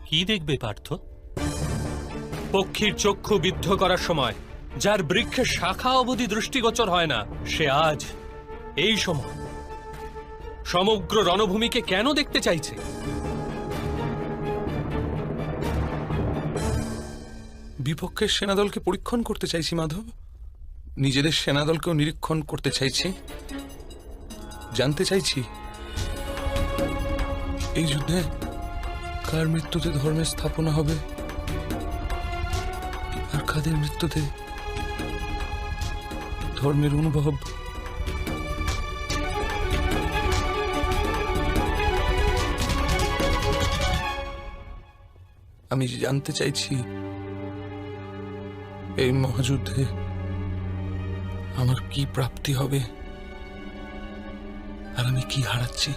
কি দেখবে পার্থ? পক্ষীর চক্ষু বিদ্ধ করার সময় যার বৃক্ষের শাখা অবধি দৃষ্টিগোচর হয় না, সে আজ এই সময় সমগ্র রণভূমিকে কেন দেখতে চাইছে? বিপক্ষের সেনাদলকে পরীক্ষণ করতে চাইছি মাধব। নিজেদের সেনাদলকেও নিরীক্ষণ করতে চাইছি। জানতে চাইছি এই যুদ্ধে কার মৃত্যুতে ধর্মের স্থাপনা হবে আর কাদের মৃত্যুতে ধর্মের অনুভব। আমি জানতে চাইছি এই মহাযুদ্ধে আমার কি প্রাপ্তি হবে আর আমি কি হারাচ্ছি।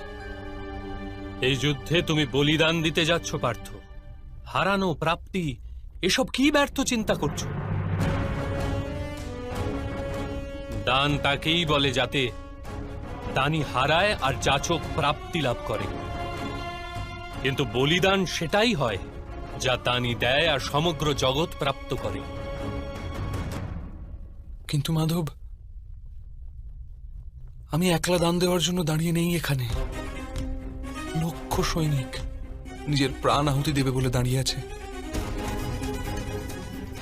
এই যুদ্ধে তুমি বলিদান দিতে যাচ্ছ পার্থ। হারানো, প্রাপ্তি, এসব কি ব্যর্থ চিন্তা করছো? দান তাকেই বলে যাতে দানি হারায় আর যাচক প্রাপ্তি লাভ করে, কিন্তু বলিদান সেটাই হয় যা দানি দেয় আর সমগ্র জগৎ প্রাপ্ত করে। কিন্তু মাধব, আমি একলা দান দেওয়ার জন্য দাঁড়িয়ে নেই এখানে। লক্ষ সৈনিক নিজের প্রাণ আহুতি দেবে বলে দাঁড়িয়ে আছে।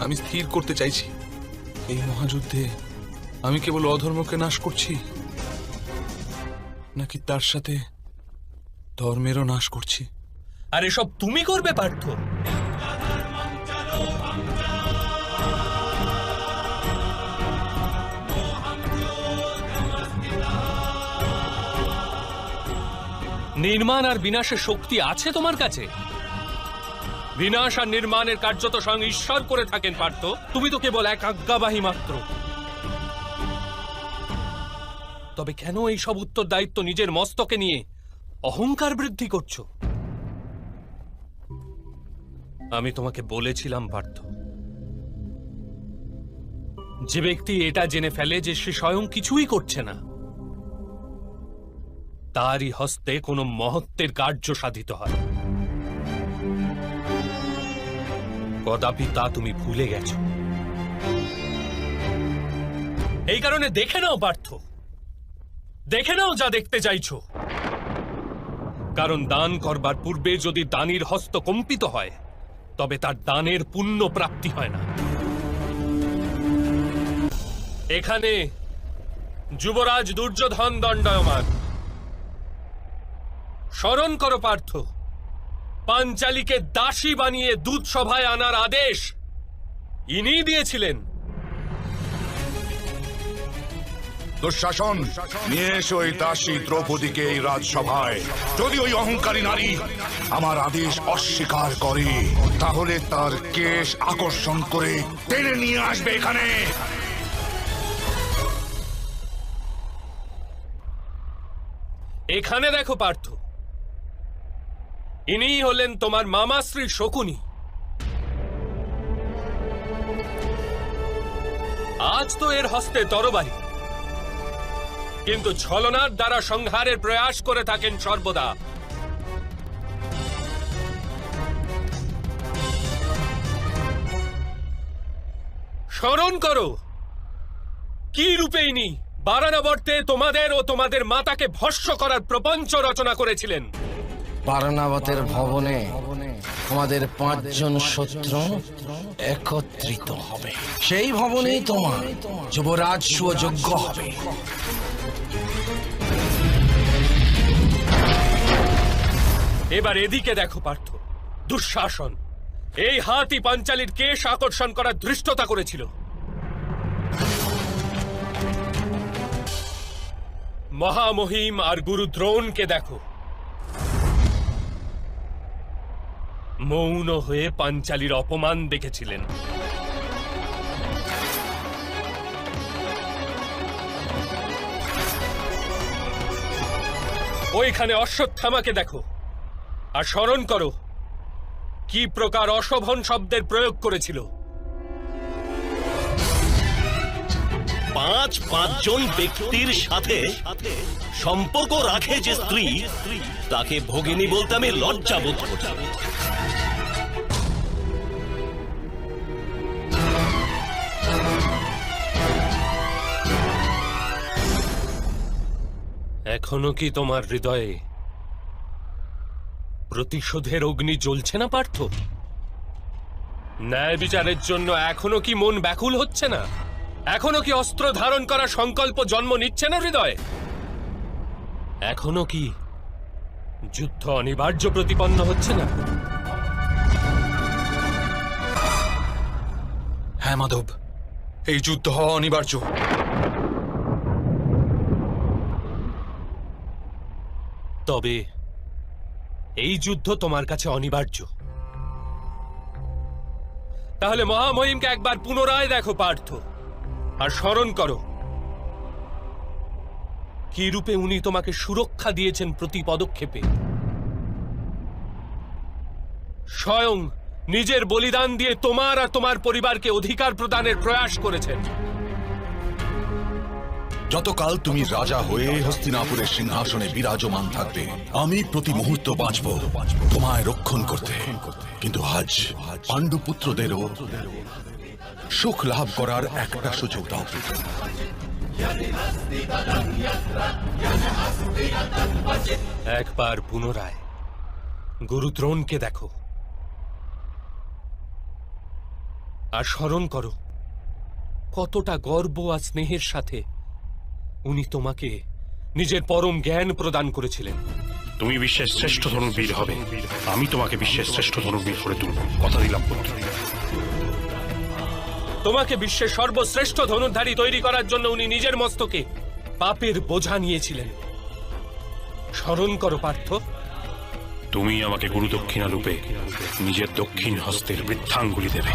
আমি স্থির করতে চাইছি এই মহাযুদ্ধে আমি কেবল অধর্মকে নাশ করছি নাকি তার সাথে ধর্মেরও নাশ করছি। আর এসব তুমি করবে পার্থ? নির্মাণ আর বিনাশের শক্তি আছে তোমার কাছে। বিনাশ আর নির্মাণের কার্য তো স্বয়ং ঈশ্বর করে থাকেন পার্থ। তুমি তো কেবল এক আজ্ঞাবাহী মাত্র। তবে কেন এই সব উত্তরদায়িত্ব নিজের মস্তকে নিয়ে অহংকার বৃদ্ধি করছো? আমি তোমাকে বলেছিলাম পার্থ, যে ব্যক্তি এটা জেনে ফেলে যে সে স্বয়ং কিছুই করছে না, তারই হস্তে কোনো মহত্বের কার্য সাধিত হয়। কদাপি তা তুমি ভুলে গেছ। এই কারণে দেখে নাও পার্থ, দেখে নাও যা দেখতে চাইছো। কারণ দান করবার পূর্বে যদি দানির হস্ত কম্পিত হয়, তবে তার দানের পুণ্য প্রাপ্তি হয় না। এখানে যুবরাজ দুর্যোধন দণ্ডায়মান। স্মরণ করো পার্থ, পাঞ্চালীকে দাসী বানিয়ে দূত সভায় আনার আদেশ ইনিই দিয়েছিলেন। দুঃশাসন, নিয়ে এসো ওই দাসী দ্রৌপদীকে এই রাজসভায়। যদি ওই অহংকারী নারী আমার আদেশ অস্বীকার করে, তাহলে তার কেশ আকর্ষণ করে টেনে নিয়ে আসবে এখানে। এখানে দেখো পার্থ, ইনিই হলেন তোমার মামাশ্রী শকুনি। আজ তো এর হস্তে তরবারি, কিন্তু ছলনার দ্বারা সংহারের প্রয়াস করে থাকেন সর্বদা। স্মরণ করো কি রূপে ইনি বারাণাবর্তে তোমাদের ও তোমাদের মাতাকে ভস্য করার প্রপঞ্চ রচনা করেছিলেন। বারাণাবতের ভবনে আমাদের 5 জন শত্রু একত্রিত হবে। সেই ভবনেই তোমার যুবরাজ সুযোগ্য হবে। এবার এদিকে দেখো পার্থ, দুঃশাসন এই হাতি পাঞ্চালীর কেশ আকর্ষণ করার ধৃষ্টতা করেছিল। মহামহিম আর গুরু দ্রোণকে দেখো, মৌন হয়ে পাঞ্চালীর অপমান দেখেছিলেন। ওইখানে অশ্বত্থামাকে দেখো, আর স্মরণ করো কি প্রকার অশোভন শব্দের প্রয়োগ করেছিল। 5 জন ব্যক্তির সাথে সম্পর্ক রাখে যে স্ত্রী, তাকে ভগিনী বলতে আমি লজ্জা বোধ করছি। এখনো কি তোমার হৃদয়ে প্রতিশোধের অগ্নি জ্বলছে না পার্থ? ন্যায় বিচারের জন্য এখনো কি মন ব্যাকুল হচ্ছে না? এখনো কি অস্ত্র ধারণ করা সংকল্প জন্ম নিচ্ছে না হৃদয়ে? এখনো কি যুদ্ধ অনিবার্য প্রতিপন্ন হচ্ছে না? হ্যাঁ মাধব, এই যুদ্ধ হওয়া অনিবার্য। তবে এই যুদ্ধ তোমার কাছে অনিবার্য। তাহলে মহামহিমকে একবার পুনরায় দেখো পার্থ, আর স্মরণ করো কি রূপে উনি তোমাকে সুরক্ষা দিয়েছেন প্রতি পদক্ষেপে। স্বয়ং নিজের বলিদান দিয়ে তোমার আর তোমার পরিবারকে অধিকার প্রদানের প্রয়াস করেছেন। যতকাল তুমি রাজা হয়ে হস্তিনাপুরের সিংহাসনে বিরাজমান থাকবে, আমি প্রতি মুহূর্ত বাঁচব তোমায় রক্ষণ করতে। কিন্তু আজ পাণ্ডুপুত্রদেরও সুখ লাভ করার একটা সুযোগ দাও। একবার পুনরায় গুরুদ্রোণকে দেখো, আর স্মরণ করো কতটা গর্ব আর স্নেহের সাথে উনি তোমাকে নিজের পরম জ্ঞান প্রদান করেছিলেন। তুমি বিশ্বের শ্রেষ্ঠ ধনুর্বীর হবে, আমি তোমাকে বিশ্বের শ্রেষ্ঠ ধনুর্বীর করে তুলব, কথা দিলাম পুত্র। তোমাকে বিশ্বের সর্বশ্রেষ্ঠ ধনুর্ধারী তৈরি করার জন্য উনি নিজের মস্তকে পাপের বোঝা নিয়েছিলেন। স্মরণ করো পার্থ। তুমি আমাকে গুরু দক্ষিণা রূপে নিজের দক্ষিণ হস্তের বৃদ্ধাঙ্গুলি দেবে।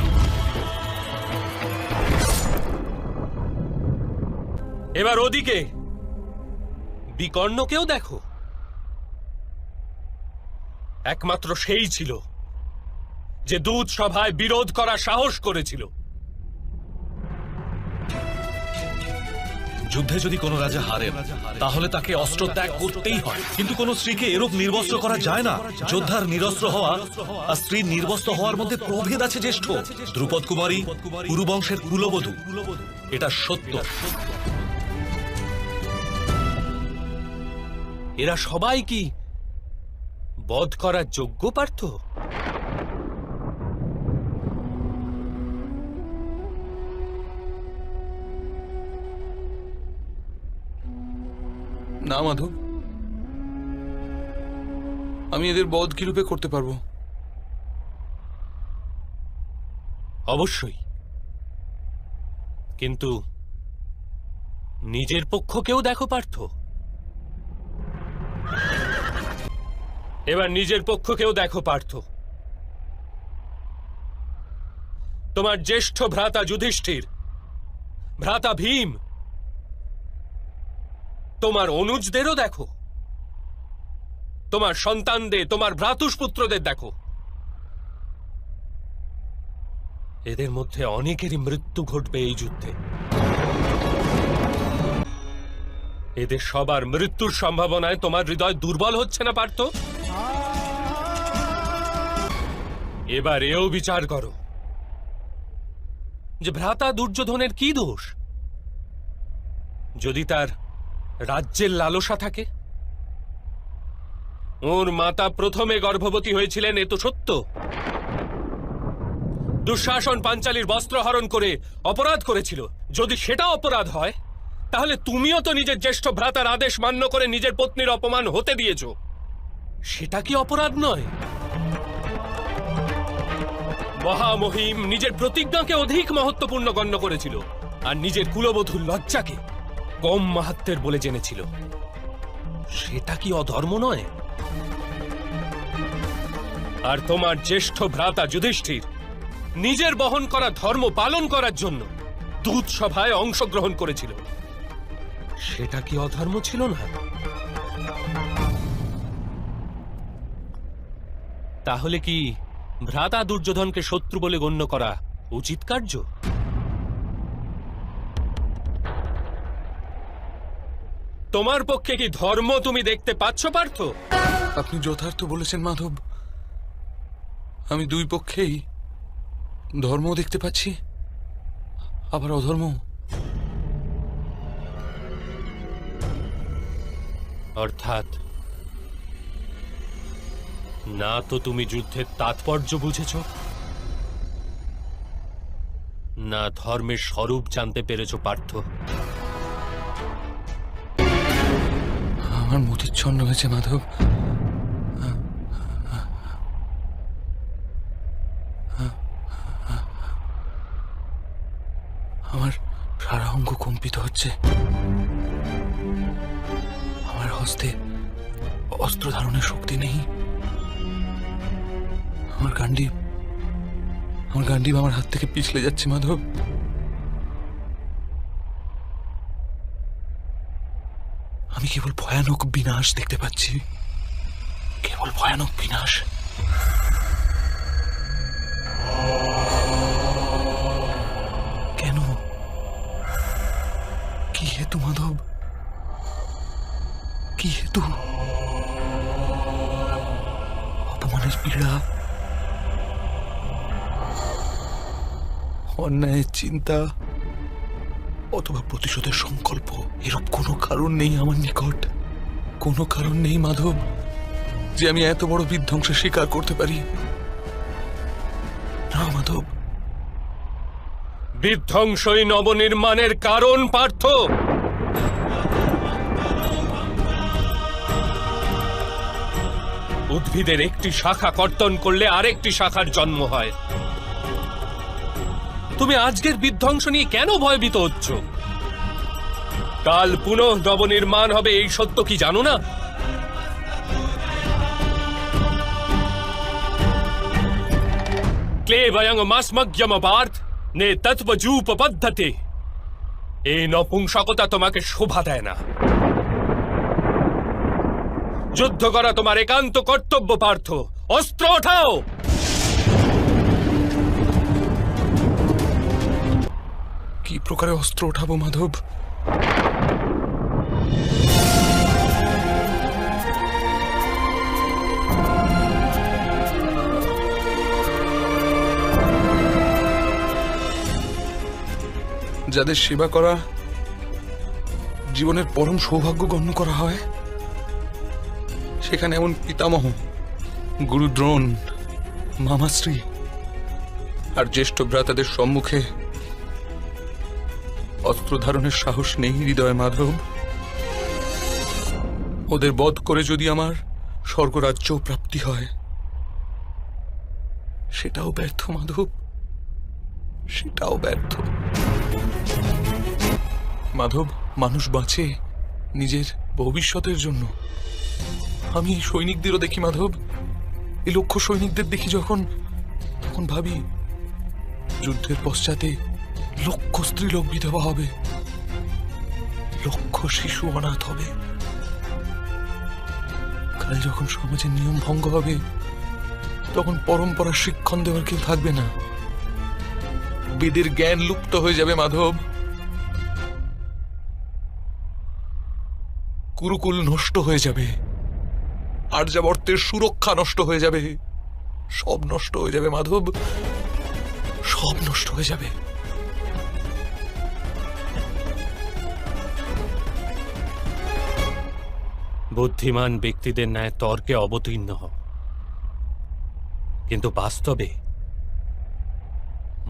এবার ওদিকে বিকর্ণকেও দেখো। একমাত্র সেই ছিল যে দূত সভায় বিরোধ করার সাহস করেছিল। যুদ্ধে যদি কোনো রাজা হারেন তাহলে তাকে অস্ত্র ত্যাগ করতেই হয়, কিন্তু কোনো স্ত্রীকে এরূপ নির্বস্ত্র করা যায় না। যোদ্ধার নিরস্ত্র হওয়া আর স্ত্রীর নির্বস্ত্র হওয়ার মধ্যে প্রভেদ আছে জ্যেষ্ঠ। দ্রুপদ কুমারী কুরুবংশের কুলবধূ, এটা সত্য। এরা সবাই কি বধ করার যোগ্য পার্থ? না মাধব, আমি এদের বধ কি রূপে করতে পারবো? অবশ্যই, কিন্তু নিজের পক্ষকেও দেখো পার্থ। এবার নিজের পক্ষকেও দেখো পার্থ। তোমার জ্যেষ্ঠ ভ্রাতা যুধিষ্ঠির, ভ্রাতা ভীম, তোমার অনুজদেরও দেখো, তোমার সন্তানদের, তোমার ভ্রাতুষ্পুত্রদের দেখো। এদের মধ্যে অনেকেরই মৃত্যু ঘটবে এই যুদ্ধে। এদের সবার মৃত্যুর সম্ভাবনায় তোমার হৃদয় দুর্বল হচ্ছে না পার্থ? এবার এও বিচার করো যে ভ্রাতা দুর্যোধনের কি দোষ? যদি তার রাজ্যের লালসা থাকে। ওর মাতা প্রথমে গর্ভবতী হয়েছিলেন, এ তো সত্য। দুঃশাসন পাঞ্চালীর বস্ত্র হরণ করে অপরাধ করেছিল। যদি সেটা অপরাধ হয়, তাহলে তুমিও তো নিজের জ্যেষ্ঠ ভ্রাতার আদেশ মান্য করে নিজের পত্নীর অপমান হতে দিয়েছ। সেটা কি অপরাধ নয়? মহামহিম নিজের প্রতিজ্ঞাকে অধিক মহত্বপূর্ণ গণ্য করেছিল, আর নিজের কুলবধূর লজ্জাকে কম মাহাত্ম্যের বলে জেনেছিল। সেটা কি অধর্ম নয়? আর তোমার জ্যেষ্ঠ ভ্রাতা যুধিষ্ঠির নিজের বহন করা ধর্ম পালন করার জন্য দূত সভায় অংশগ্রহণ করেছিল। সেটা কি অধর্ম ছিল না? তাহলে কি ভ্রাতা দুর্যোধনকে শত্রু বলে গণ্য করা উচিত কার্য? তোমার পক্ষে কি ধর্ম তুমি দেখতে পাচ্ছ পার্থ? আপনি যথার্থ বলেছেন মাধব। আমি দুই পক্ষেই ধর্ম দেখতে পাচ্ছি, আবার অধর্ম। অর্থাৎ না তো তুমি যুদ্ধের তাৎপর্য বুঝেছ, না ধর্মের স্বরূপ জানতে পেরেছ পার্থ। আমার মতিচ্ছন্ন হয়েছে মাধব। আমার সারা অঙ্গ কম্পিত হচ্ছে। আমার হস্তে অস্ত্র ধারণের শক্তি নেই। আমার গান্ডিব আমার হাত থেকে পিছলে যাচ্ছে মাধব। আমি কেবল ভয়ানক বিনাশ দেখতে পাচ্ছি, কেবল ভয়ানক বিনাশ। কেন? কি হেতু মাধব? কি হেতু? অপমানের পীড়া, অন্যায়ের চিন্তা, অথবা প্রতিশোধের সংকল্প, এরূপ কোনো কারণ নেই আমার নিকট। কোনো কারণ নেই মাধব যে আমি এত বড় বিধ্বংসের স্বীকার করতে পারি। না মাধব। বিধ্বংসই নবনির্মাণের কারণ পার্থ। উদ্ভিদের একটি শাখা কর্তন করলে আরেকটি শাখার জন্ম হয়। তুমি আজকের বিধ্বংস নিয়ে কেন ভয়ভীত হচ্ছ? কাল পুনঃ নবনির্মাণ হবে, এই সত্য কি জানো না? ক্লেবয়ং মাসমজ্ঞমবার্থ নে তৎবজূপ পদ্ধতে। এই নপুংসকতা তোমাকে শোভা দেয় না। যুদ্ধ করা তোমার একান্ত কর্তব্য পার্থ। অস্ত্র ওঠাও। কি প্রকারে অস্ত্র ওঠাবো মাধব? যাদের সেবা করা জীবনের পরম সৌভাগ্য গণ্য করা হয়, সেখানে এমন পিতামহ, গুরু দ্রোণ, মামাশ্রী আর জ্যেষ্ঠ ভ্রাতাদের সম্মুখে অস্ত্র ধারণের সাহস নেই হৃদয় মাধব। ওদের বধ করে যদি আমার স্বর্গরাজ্য প্রাপ্তি হয়, সেটাও ব্যর্থ মাধব, সেটাও ব্যর্থ। মাধব, মানুষ বাঁচে নিজের ভবিষ্যতের জন্য। আমি এই সৈনিকদেরও দেখি মাধব, এই লক্ষ সৈনিকদের দেখি যখন, তখন ভাবি যুদ্ধের পশ্চাতে লক্ষ স্ত্রীলোক বিধবা হবে, লক্ষ শিশু অনাথ হবে। কাল যখন সমাজের নিয়ম ভঙ্গ হবে, তখন পরম্পরার শিক্ষণ দেওয়ার কেউ থাকবে না। বেদের জ্ঞান লুপ্ত হয়ে যাবে মাধব, কুরুকুল নষ্ট হয়ে যাবে, আর্যাবর্তের সুরক্ষা নষ্ট হয়ে যাবে, সব নষ্ট হয়ে যাবে মাধব, সব নষ্ট হয়ে যাবে। বুদ্ধিমান ব্যক্তিদের ন্যায় তর্কে অবতীর্ণ হও, কিন্তু বাস্তবে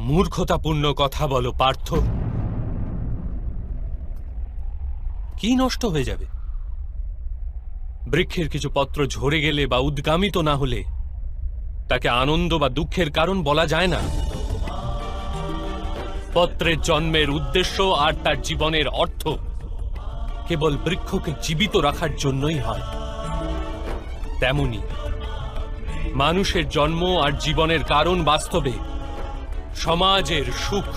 মূর্খতাপূর্ণ কথা বলো পার্থ। কি নষ্ট হয়ে যাবে? বৃক্ষের কিছু পত্র ঝরে গেলে বা উদ্গামিত না হলে তাকে আনন্দ বা দুঃখের কারণ বলা যায় না। পত্রের জন্মের উদ্দেশ্য আর তার জীবনের অর্থ কেবল বৃক্ষকে জীবিত রাখার জন্যই হয়। তেমনি মানুষের জন্ম আর জীবনের কারণ বাস্তবে সমাজের সুখ,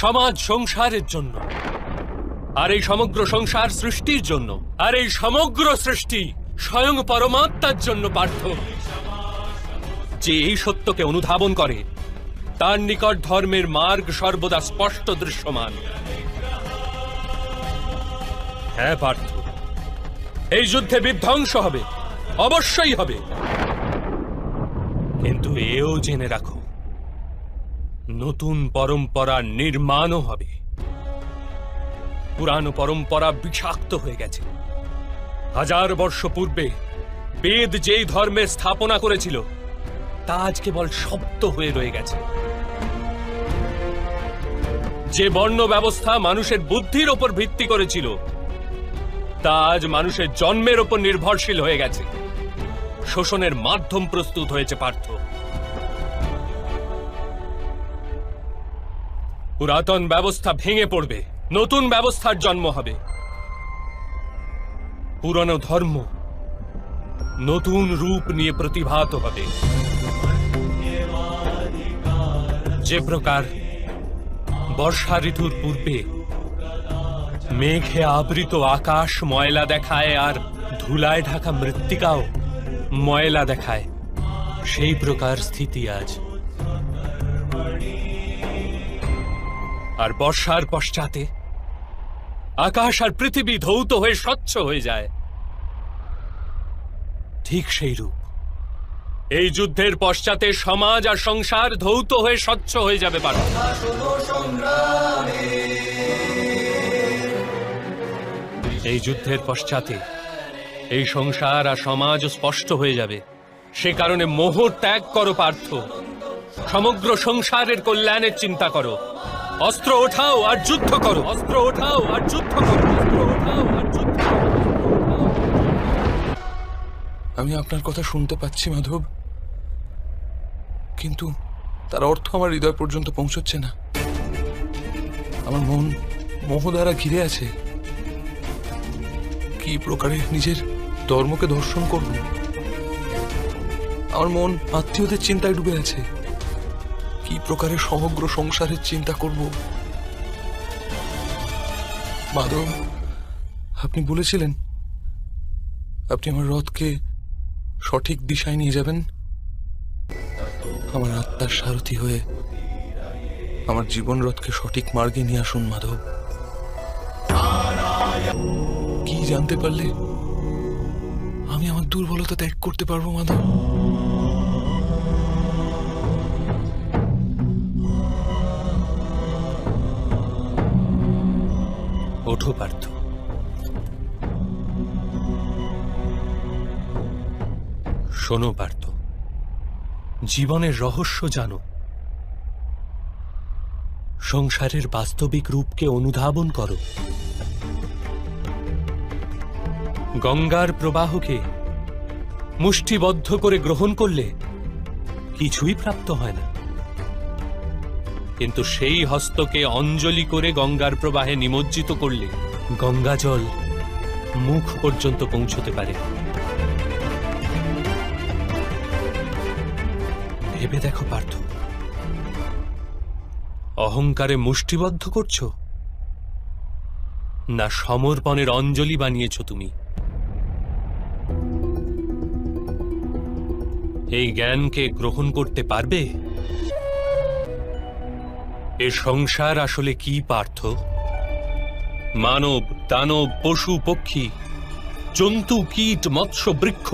সমাজ সংসারের জন্য, আর এই সমগ্র সংসার সৃষ্টির জন্য, আর এই সমগ্র সৃষ্টি স্বয়ং পরমাত্মার জন্য পার্থ। যে এই সত্যকে অনুধাবন করে তার নিকট ধর্মের মার্গ সর্বদা স্পষ্ট দৃশ্যমান। হ্যাঁ পার্থ, এই যুদ্ধে বিধ্বংস হবে, অবশ্যই হবে, কিন্তু এও জেনে রাখো নতুন পরম্পরার নির্মাণও হবে। পুরাণ পরম্পরা বিষাক্ত হয়ে গেছে। 1000 বর্ষ পূর্বে বেদ যেই ধর্মের স্থাপনা করেছিল তা আজ কেবল শব্দ হয়ে রয়ে গেছে। যে বর্ণ ব্যবস্থা মানুষের বুদ্ধির ওপর ভিত্তি করেছিল তা আজ মানুষের জন্মের ওপর নির্ভরশীল হয়ে গেছে। শোষণের মাধ্যম প্রস্তুত হয়েছে পার্থ। পুরাতন ব্যবস্থা ভেঙে পড়বে, নতুন ব্যবস্থার জন্ম হবে। পুরনো ধর্ম নতুন রূপ নিয়ে প্রতিভাত হবে। যে প্রকার বর্ষা ঋতুর পূর্বে মেঘে আবৃত আকাশ ময়লা দেখায় আর ধুলায় ঢাকা মৃত্তিকাও ময়লা দেখায়, সেই প্রকার স্থিতি আজ। আর বর্ষার পশ্চাতে আকাশ আর পৃথিবী ধৌত হয়ে স্বচ্ছ হয়ে যায়, ঠিক সেই রূপ এই যুদ্ধের পশ্চাতে সমাজ আর সংসার ধৌত হয়ে স্বচ্ছ হয়ে যাবে। পার্থ, এই যুদ্ধের পশ্চাতে এই সংসার আর সমাজ স্পষ্ট হয়ে যাবে। সে কারণে মোহ ত্যাগ করো পার্থ, সমগ্র সংসারের কল্যাণের চিন্তা করো। অস্ত্র ওঠাও আর যুদ্ধ করো, অস্ত্র ওঠাও আর যুদ্ধ করো, অস্ত্র ওঠাও আর যুদ্ধ করো। আমি আপনার কথা শুনতে পাচ্ছি মাধব, কিন্তু তার অর্থ আমার হৃদয় পর্যন্ত পৌঁছচ্ছে না। আমার মন মোহ দ্বারা ঘিরে আছে। কি প্রকারে নিজের ধর্মকে দর্শন করব? আমার মন আত্মীয়দের চিন্তায় ডুবে আছে। কি প্রকারে সমগ্র সংসারের চিন্তা করব? মাধব, আপনি বলেছিলেন আপনি আমার রথকে সঠিক দিশায় নিয়ে যাবেন। আমার আত্মার সারথি হয়ে আমার জীবন রথকে সঠিক মার্গে নিয়ে আসুন মাধব। কি জানতে পারলে আমি আমার দুর্বলতা ত্যাগ করতে পারবো মাধব? ওঠো পার্থ, শোনো পার্থ, জীবনের রহস্য জানো, সংসারের বাস্তবিক রূপকে অনুধাবন করো। গঙ্গার প্রবাহকে মুষ্টিবদ্ধ করে গ্রহণ করলে কিছুই প্রাপ্ত হয় না, কিন্তু সেই হস্তকে অঞ্জলি করে গঙ্গার প্রবাহে নিমজ্জিত করলে গঙ্গা জল মুখ পর্যন্ত পৌঁছতে পারে। ভেবে দেখো পার্থ, অহংকারে মুষ্টিবদ্ধ করছো না সমর্পণের অঞ্জলি বানিয়েছ তুমি? এই জ্ঞানকে গ্রহণ করতে পারবে? এ সংসার আসলে কি পার্থ? মানব, দানব, পশু, পক্ষী, জন্তু, কীট, মৎস্য, বৃক্ষ,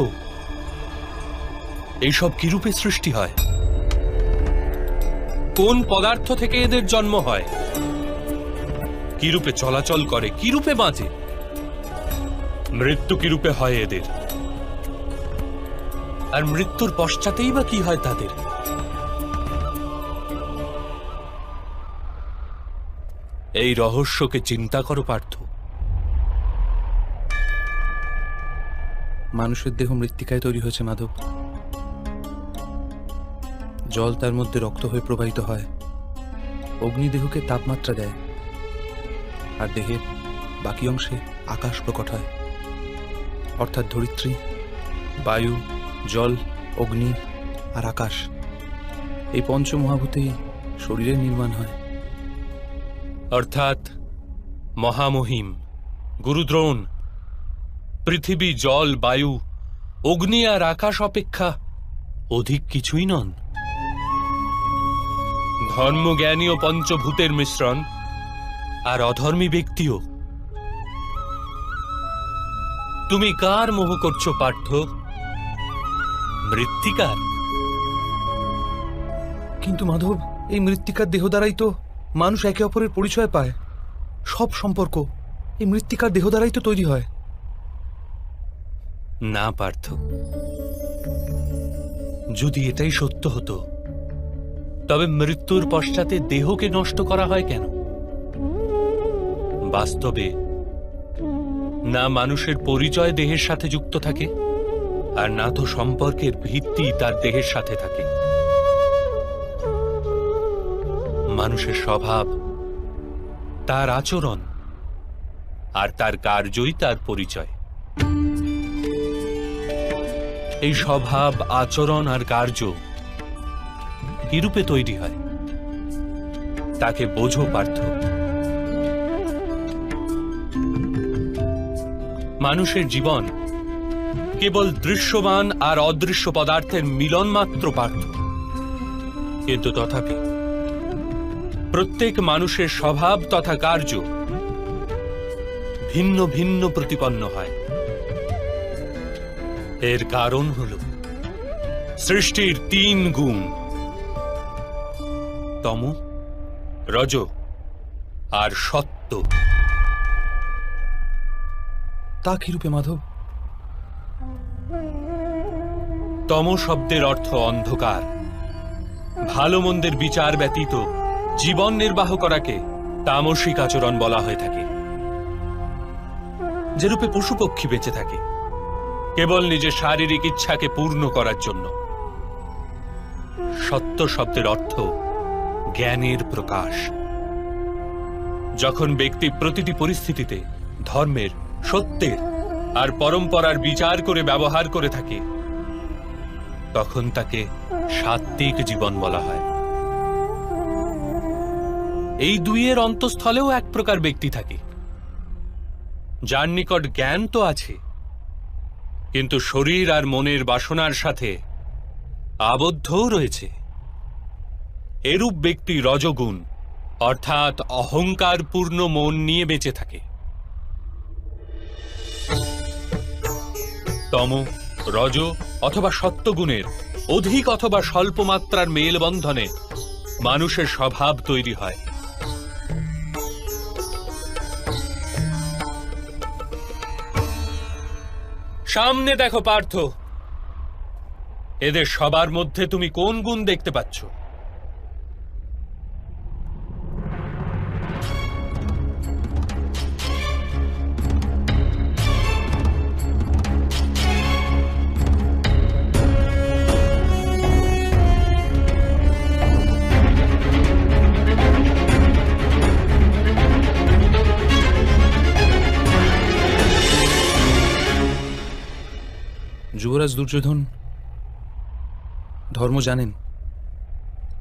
এইসব কি রূপে সৃষ্টি হয়? কোন পদার্থ থেকে এদের জন্ম হয়? কি রূপে চলাচল করে? কি রূপে বাঁচে? মৃত্যু কি রূপে হয় এদের? আর মৃত্যুর পশ্চাতেই বা কি হয় তাদের? এই রহস্যকে চিন্তা করো পার্থ। মানুষের দেহ মৃত্তিকায় তৈরি হয়েছে মাধব। জল তার মধ্যে রক্ত হয়ে প্রবাহিত হয়, অগ্নিদেহকে তাপমাত্রা দেয়, আর দেহের বাকি অংশে আকাশ প্রকট হয়, অর্থাৎ ধরিত্রী, বায়ু, জল, অগ্নি আর আকাশ, এই পঞ্চমহাভূতেই শরীরের নির্মাণ হয়। অর্থাৎ মহামহিম গুরুদ্রোণ পৃথিবী, জল, বায়ু, অগ্নি আর আকাশ অপেক্ষা অধিক কিছুই নন। ধর্মজ্ঞানী ও পঞ্চভূতের মিশ্রণ, আর অধর্মী ব্যক্তিও। তুমি কার মোহ করছো পার্থ? মৃত্তিকার? কিন্তু মাধব, এই মৃত্তিকার দেহ দ্বারাই তো মানুষ একে অপরের পরিচয় পায়। সব সম্পর্ক, এই মৃত্তিকার দেহ দ্বারাই তো তৈরি হয়। না পার্থ, যদি এটাই সত্য হতো তবে মৃত্যুর পশ্চাতে দেহকে নষ্ট করা হয় কেন? বাস্তবে না মানুষের পরিচয় দেহের সাথে যুক্ত থাকে, আর না তো সম্পর্কের ভিত্তি তার দেহের সাথে থাকে। মানুষের স্বভাব, তার আচরণ আর তার কার্যই তার পরিচয়। এই স্বভাব, আচরণ আর কার্য কিরূপে তৈরি হয় তাকে বোঝো পার্থ। মানুষের জীবন কেবল দৃশ্যমান আর অদৃশ্য পদার্থের মিলন মাত্র পার্থ, কিন্তু তথাপি প্রত্যেক মানুষের স্বভাব তথা কার্য ভিন্ন ভিন্ন প্রতিপন্ন হয়। এর কারণ হল সৃষ্টির 3 গুণ, তম, রজ আর সত্য। তা কিরূপে মাধব? তম শব্দের অর্থ অন্ধকার। ভালো মন্দের বিচার ব্যতীত জীবন নির্বাহ করাকে তামসিক আচরণ বলা হয়ে থাকে। যেরূপে পশু পক্ষী বেঁচে থাকে কেবল নিজের শারীরিক ইচ্ছাকে পূর্ণ করার জন্য। সত্য শব্দের অর্থ জ্ঞানের প্রকাশ। যখন ব্যক্তি প্রতিটি পরিস্থিতিতে ধর্মের, সত্যের আর পরম্পরার বিচার করে ব্যবহার করে থাকে তখন তাকে সাত্ত্বিক জীবন বলা হয়। এই দুইয়ের অন্তঃস্থলেও এক প্রকার ব্যক্তি থাকে যার নিকট জ্ঞান তো আছে, কিন্তু শরীর আর মনের বাসনার সাথে আবদ্ধও রয়েছে। এরূপ ব্যক্তি রজগুণ অর্থাৎ অহংকার পূর্ণ মন নিয়ে বেঁচে থাকে। তম, রজ অথবা সত্যগুণের অধিক অথবা স্বল্প মাত্রার মেলবন্ধনে মানুষের স্বভাব তৈরি হয়। সামনে দেখো পার্থ, এদের সবার মধ্যে তুমি কোন গুণ দেখতে পাচ্ছ? যুবরাজ দুর্যোধন ধর্ম জানেন,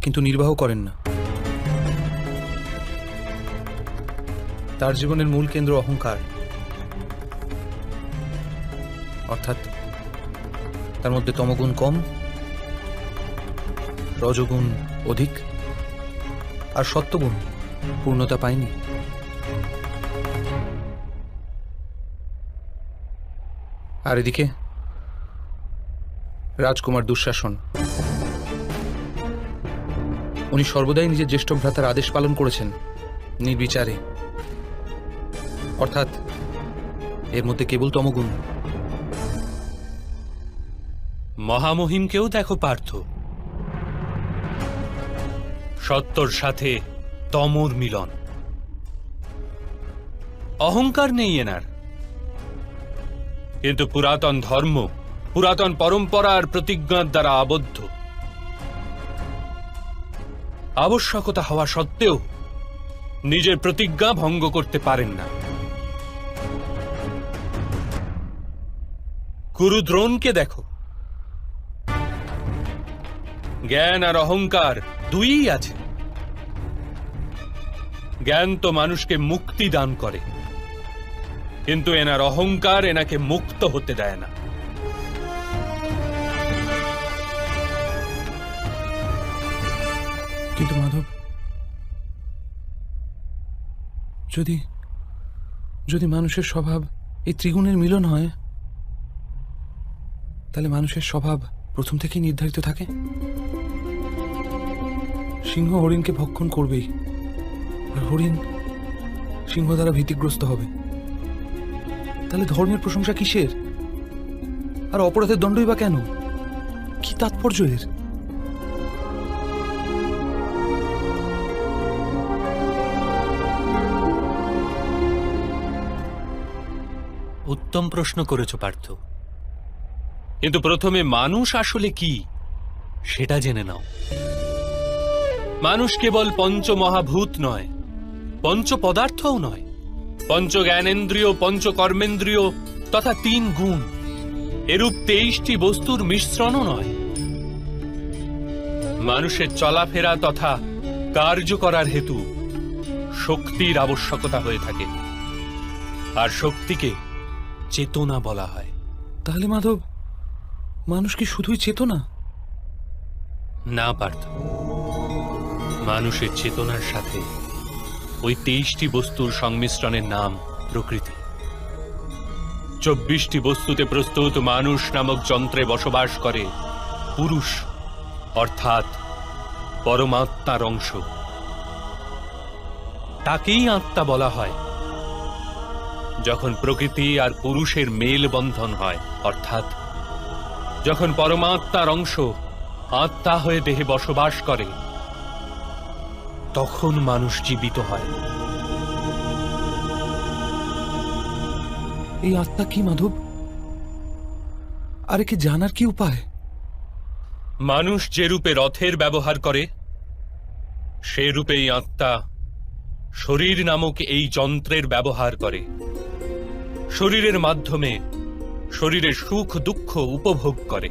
কিন্তু নির্বাহ করেন না। তার জীবনের মূল কেন্দ্র অহংকার, অর্থাৎ তার মধ্যে তমগুণ কম, রজগুণ অধিক, আর সত্যগুণ পূর্ণতা পায়নি। আর এদিকে রাজকুমার দুঃশাসন, উনি সর্বদাই নিজের জ্যেষ্ঠ ভ্রাতার আদেশ পালন করেছেন নির্বিচারে, অর্থাৎ এর মধ্যে কেবল তমগুণ। মহামহিমকেও দেখো পার্থ, সত্যর সাথে তমর মিলন। অহংকার নেই এনার, কিন্তু পুরাতন ধর্ম, পুরাতন পরম্পরার প্রতিজ্ঞার দ্বারা আবদ্ধ। আবশ্যকতা হওয়া সত্ত্বেও নিজের প্রতিজ্ঞা ভঙ্গ করতে পারেন না। গুরু দ্রোণকে দেখো, জ্ঞান আর অহংকার দুইই আছে। জ্ঞান তো মানুষকে মুক্তি দান করে, কিন্তু এনার অহংকার এনাকে মুক্ত হতে দেয় না। কিন্তু মাধব, যদি মানুষের স্বভাব এই ত্রিগুণের মিলন হয়, তাহলে মানুষের স্বভাব প্রথম থেকেই নির্ধারিত থাকে। সিংহ হরিণকে ভক্ষণ করবেই, আর হরিণ সিংহ দ্বারা ভীতিগ্রস্ত হবে। তাহলে ধর্মের প্রশংসা কিসের? আর অপরাধের দণ্ডই বা কেন? কি তাৎপর্য এর? উত্তম প্রশ্ন করেছ পার্থ, কিন্তু প্রথমে মানুষ আসলে কি সেটা জেনে নাও। মানুষ কেবল পঞ্চমহাভূত নয়, পঞ্চ পদার্থও নয়, পঞ্চ জ্ঞানেন্দ্রিয়, পঞ্চ কর্মেন্দ্রিয় তথা 3 গুণ, এরূপ 23টি বস্তুর মিশ্রণও নয়। মানুষের চলাফেরা তথা কার্য করার হেতু শক্তির আবশ্যকতা হয়ে থাকে, আর শক্তিকে চেতনা বলা হয়। তাহলে মাধব, মানুষ কি শুধুই চেতনা? না পার্থ, মানুষের চেতনার সাথে ওই 23টি বস্তুর সংমিশ্রণের নাম প্রকৃতি। 24টি বস্তুতে প্রস্তুত মানুষ নামক যন্ত্রে বসবাস করে পুরুষ, অর্থাৎ পরমাত্মার অংশ। তাকেই আত্মা বলা হয়। যখন প্রকৃতি আর পুরুষের মেল বন্ধন হয়, অর্থাৎ যখন পরমাত্মার অংশ আত্মা হয়ে দেহে বসবাস করে, তখন মানুষ জীবিত হয়। এই আত্মা কি মাধব? আর একে জানার কি উপায়? মানুষ যে রূপে রথের ব্যবহার করে, সে রূপেই আত্মা শরীর নামক এই যন্ত্রের ব্যবহার করে। শরীরের মাধ্যমে শরীরের সুখ দুঃখ উপভোগ করে।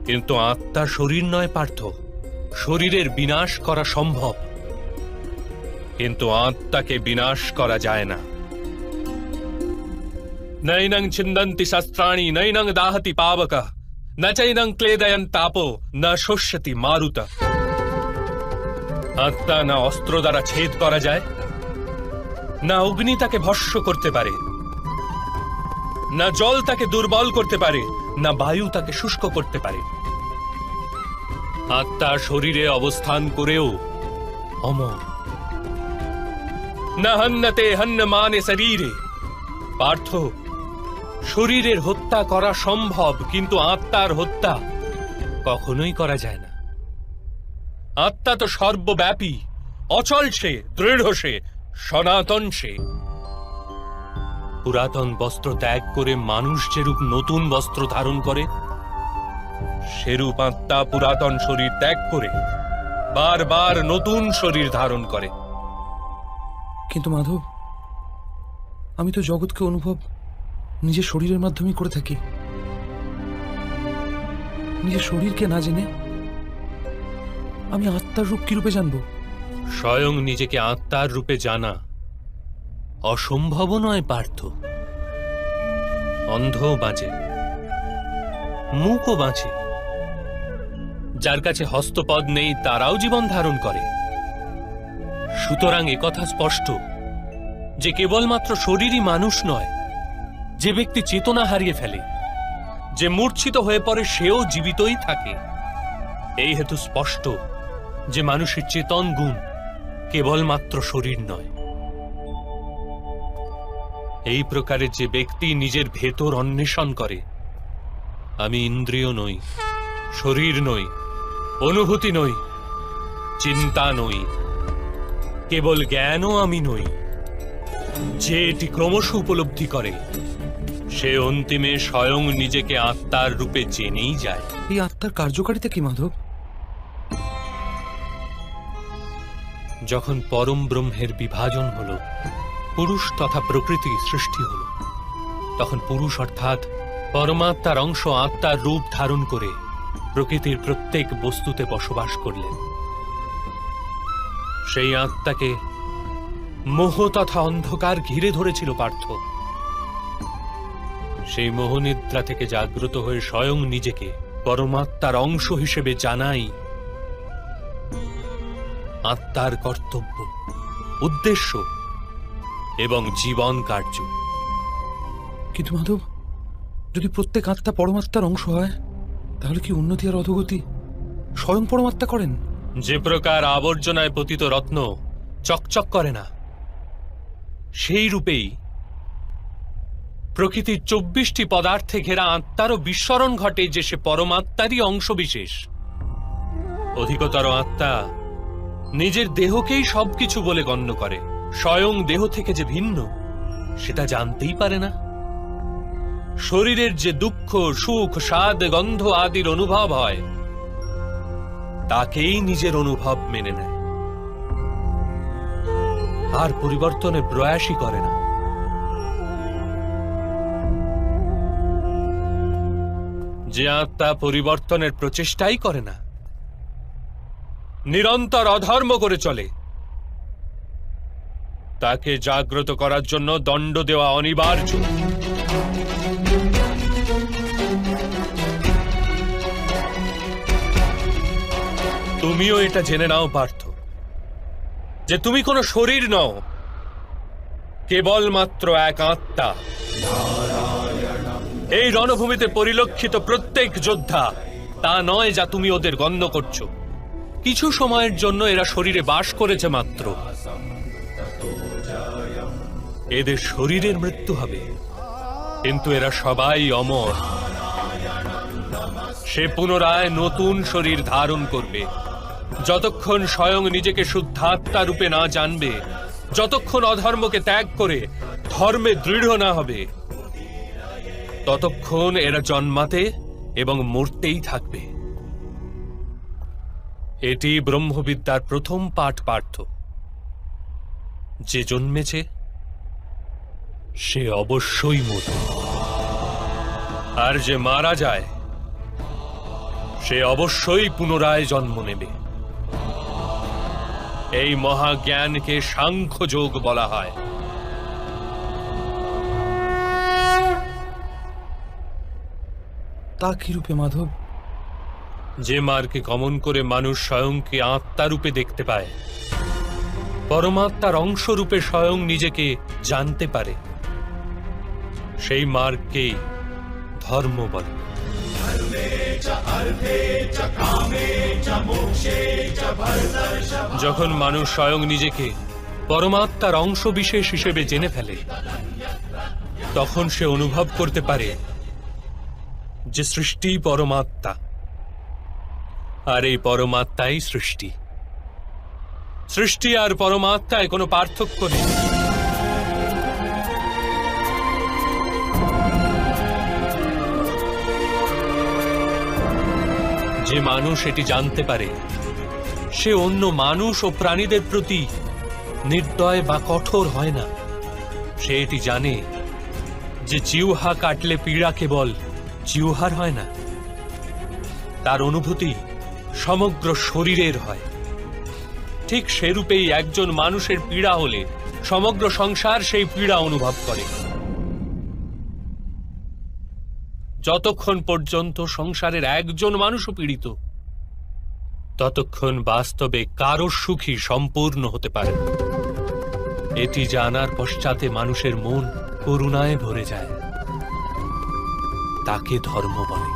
কিন্তু আত্মা শরীর নয় পার্থ। শরীরের বিনাশ করা সম্ভব, কিন্তু আত্মাকে বিনাশ করা যায় না। নৈনং ছিন্দন্তি শস্ত্রাণি নৈনং দাহতি পাবকা ন চৈনং ক্লেদয়ন তাপো ন শোষ্যতি মারুত। আত্মা না অস্ত্র দ্বারা ছেদ করা যায়, না অগ্নি তাকে ভস্ম করতে পারে, না জল তাকে দুর্বল করতে পারে, না বায়ু তাকে শুষ্ক করতে পারে। আত্মা শরীরে অবস্থান করেও অমর। না হন্যতে হন্যমানে শরীরে। পার্থ, শরীরের হত্যা করা সম্ভব, কিন্তু আত্মার হত্যা কখনোই করা যায় না। আত্মা তো সর্বব্যাপী, অচল সে, দৃঢ় সে, সনাতন সে। পুরাতন বস্ত্র ত্যাগ করে মানুষ যেরূপ নতুন বস্ত্র ধারণ করে, সেরূপ আত্মা পুরাতন শরীর ত্যাগ করে বারবার নতুন শরীর ধারণ করে। কিন্তু মাধব, আমি তো জগৎকে অনুভব নিজের শরীরের মাধ্যমেই করে থাকি। নিজের শরীরকে না জেনে আমি আত্মার রূপ কি রূপে জানবো? স্বয়ং নিজেকে আত্মার রূপে জানা অসম্ভব নয় পার্থ। অন্ধও বাঁচে, মূকও বাঁচে, যার কাছে হস্তপদ নেই তারাও জীবন ধারণ করে। সুতরাং একথা স্পষ্ট যে কেবলমাত্র শরীরই মানুষ নয়। যে ব্যক্তি চেতনা হারিয়ে ফেলে, যে মূর্ছিত হয়ে পড়ে, সেও জীবিতই থাকে। এই হেতু স্পষ্ট যে মানুষের চেতন গুণ কেবলমাত্র শরীর নয়। এই প্রকারে যে ব্যক্তি নিজের ভেতর অন্বেষণ করে, আমি ইন্দ্রিয় নই, শরীর নই, অনুভূতি নই, চিন্তা নই, কেবল জ্ঞানও আমি নই, যে এটি ক্রমশ উপলব্ধি করে, সে অন্তিমে স্বয়ং নিজেকে আত্মার রূপে জেনেই যায়। এই আত্মার কার্যকারিতা কি মাধব? যখন পরম ব্রহ্মের বিভাজন হল, পুরুষ তথা প্রকৃতি সৃষ্টি হল, তখন পুরুষ অর্থাৎ পরমাত্মার অংশ আত্মার রূপ ধারণ করে প্রকৃতির প্রত্যেক বস্তুতে বসবাস করলেন। সেই আত্মাকে মোহ তথা অন্ধকার ঘিরে ধরেছিল পার্থ। সেই মোহনিদ্রা থেকে জাগ্রত হয়ে স্বয়ং নিজেকে পরমাত্মার অংশ হিসেবে জানাই আত্মার কর্তব্য, উদ্দেশ্য এবং জীবন কার্য। কিন্তু মাধব, যদি প্রত্যেক আত্মা পরমাত্মার অংশ হয়, তাহলে কি উন্নতি আর অধোগতি স্বয়ং পরমাত্মা করেন? যে প্রকার আবর্জনায় পতিত রত্ন চকচক করে না, সেই রূপেই প্রকৃতির 24টি পদার্থে ঘেরা আত্মারও বিস্মরণ ঘটে যে সে পরমাত্মারই অংশবিশেষ। অধিকতর আত্মা নিজের দেহকেই সবকিছু বলে গণ্য করে, স্বয়ং দেহ থেকে যে ভিন্ন সেটা জানতেই পারে না। শরীরের যে দুঃখ, সুখ, স্বাদ, গন্ধ আদির অনুভব হয় তাকেই নিজের অনুভব মেনে নেয়, আর পরিবর্তনের প্রয়াসই করে না। যে আত্মা পরিবর্তনের প্রচেষ্টাই করে না, নিরন্তর অধর্ম করে চলে, তাকে জাগ্রত করার জন্য দণ্ড দেওয়া অনিবার্য। তুমিও এটা জেনে নাও পার্থ, যে তুমি কোনো শরীর নও, কেবলমাত্র এক আত্মা। এই রণভূমিতে পরিলক্ষিত প্রত্যেক যোদ্ধা তা নয় যা তুমি ওদের গণ্য করছো। কিছু সময়ের জন্য এরা শরীরে বাস করেছে মাত্র, এদের শরীরের মৃত্যু হবে, কিন্তু এরা সবাই অমর। সে পুনরায় নতুন শরীর ধারণ করবে। যতক্ষণ স্বয়ং নিজেকে শুদ্ধাত্মা রূপে না জানবে, যতক্ষণ অধর্মকে ত্যাগ করে ধর্মে দৃঢ় না হবে, ততক্ষণ এরা জন্মাতে এবং মরতেই থাকবে। এটি ব্রহ্মবিদ্যার প্রথম পাঠ পার্থ। যে জন্মেছে সে অবশ্যই মরবে, আর যে মারা যায় সে অবশ্যই পুনরায় জন্ম নেবে। এই মহাজ্ঞানকে সাংখ্যযোগ বলা হয়। তা কি রূপে মাধব? যে মার্গে গমন করে মানুষ স্বয়ংকে আত্মা রূপে দেখতে পায়, পরমাত্মার অংশ রূপে স্বয়ং নিজেকে জানতে পারে, সেই মার্গকেই ধর্ম বলে। যখন মানুষ স্বয়ং নিজেকে পরমাত্মার অংশ বিশেষ হিসেবে জেনে ফেলে, তখন সে অনুভব করতে পারে যে সৃষ্টি পরমাত্মা, আর এই পরমাত্মাই সৃষ্টি। সৃষ্টি আর পরমাত্মায় কোনো পার্থক্য নেই। যে মানুষ এটি জানতে পারে, সে অন্য মানুষ ও প্রাণীদের প্রতি নির্দয় বা কঠোর হয় না। সে এটি জানে যে জিহ্বা কাটলে পীড়া কেবল জিহ্বার হয় না, তার অনুভূতি সমগ্র শরীরের হয়। ঠিক সেরূপেই একজন মানুষের পীড়া হলে সমগ্র সংসার সেই পীড়া অনুভব করে। যতক্ষণ পর্যন্ত সংসারের একজন মানুষও পীড়িত, ততক্ষণ বাস্তবে কারো সুখী সম্পূর্ণ হতে পারে। এটি জানার পশ্চাতে মানুষের মন করুণায় ভরে যায়, তাকে ধর্ম বলে।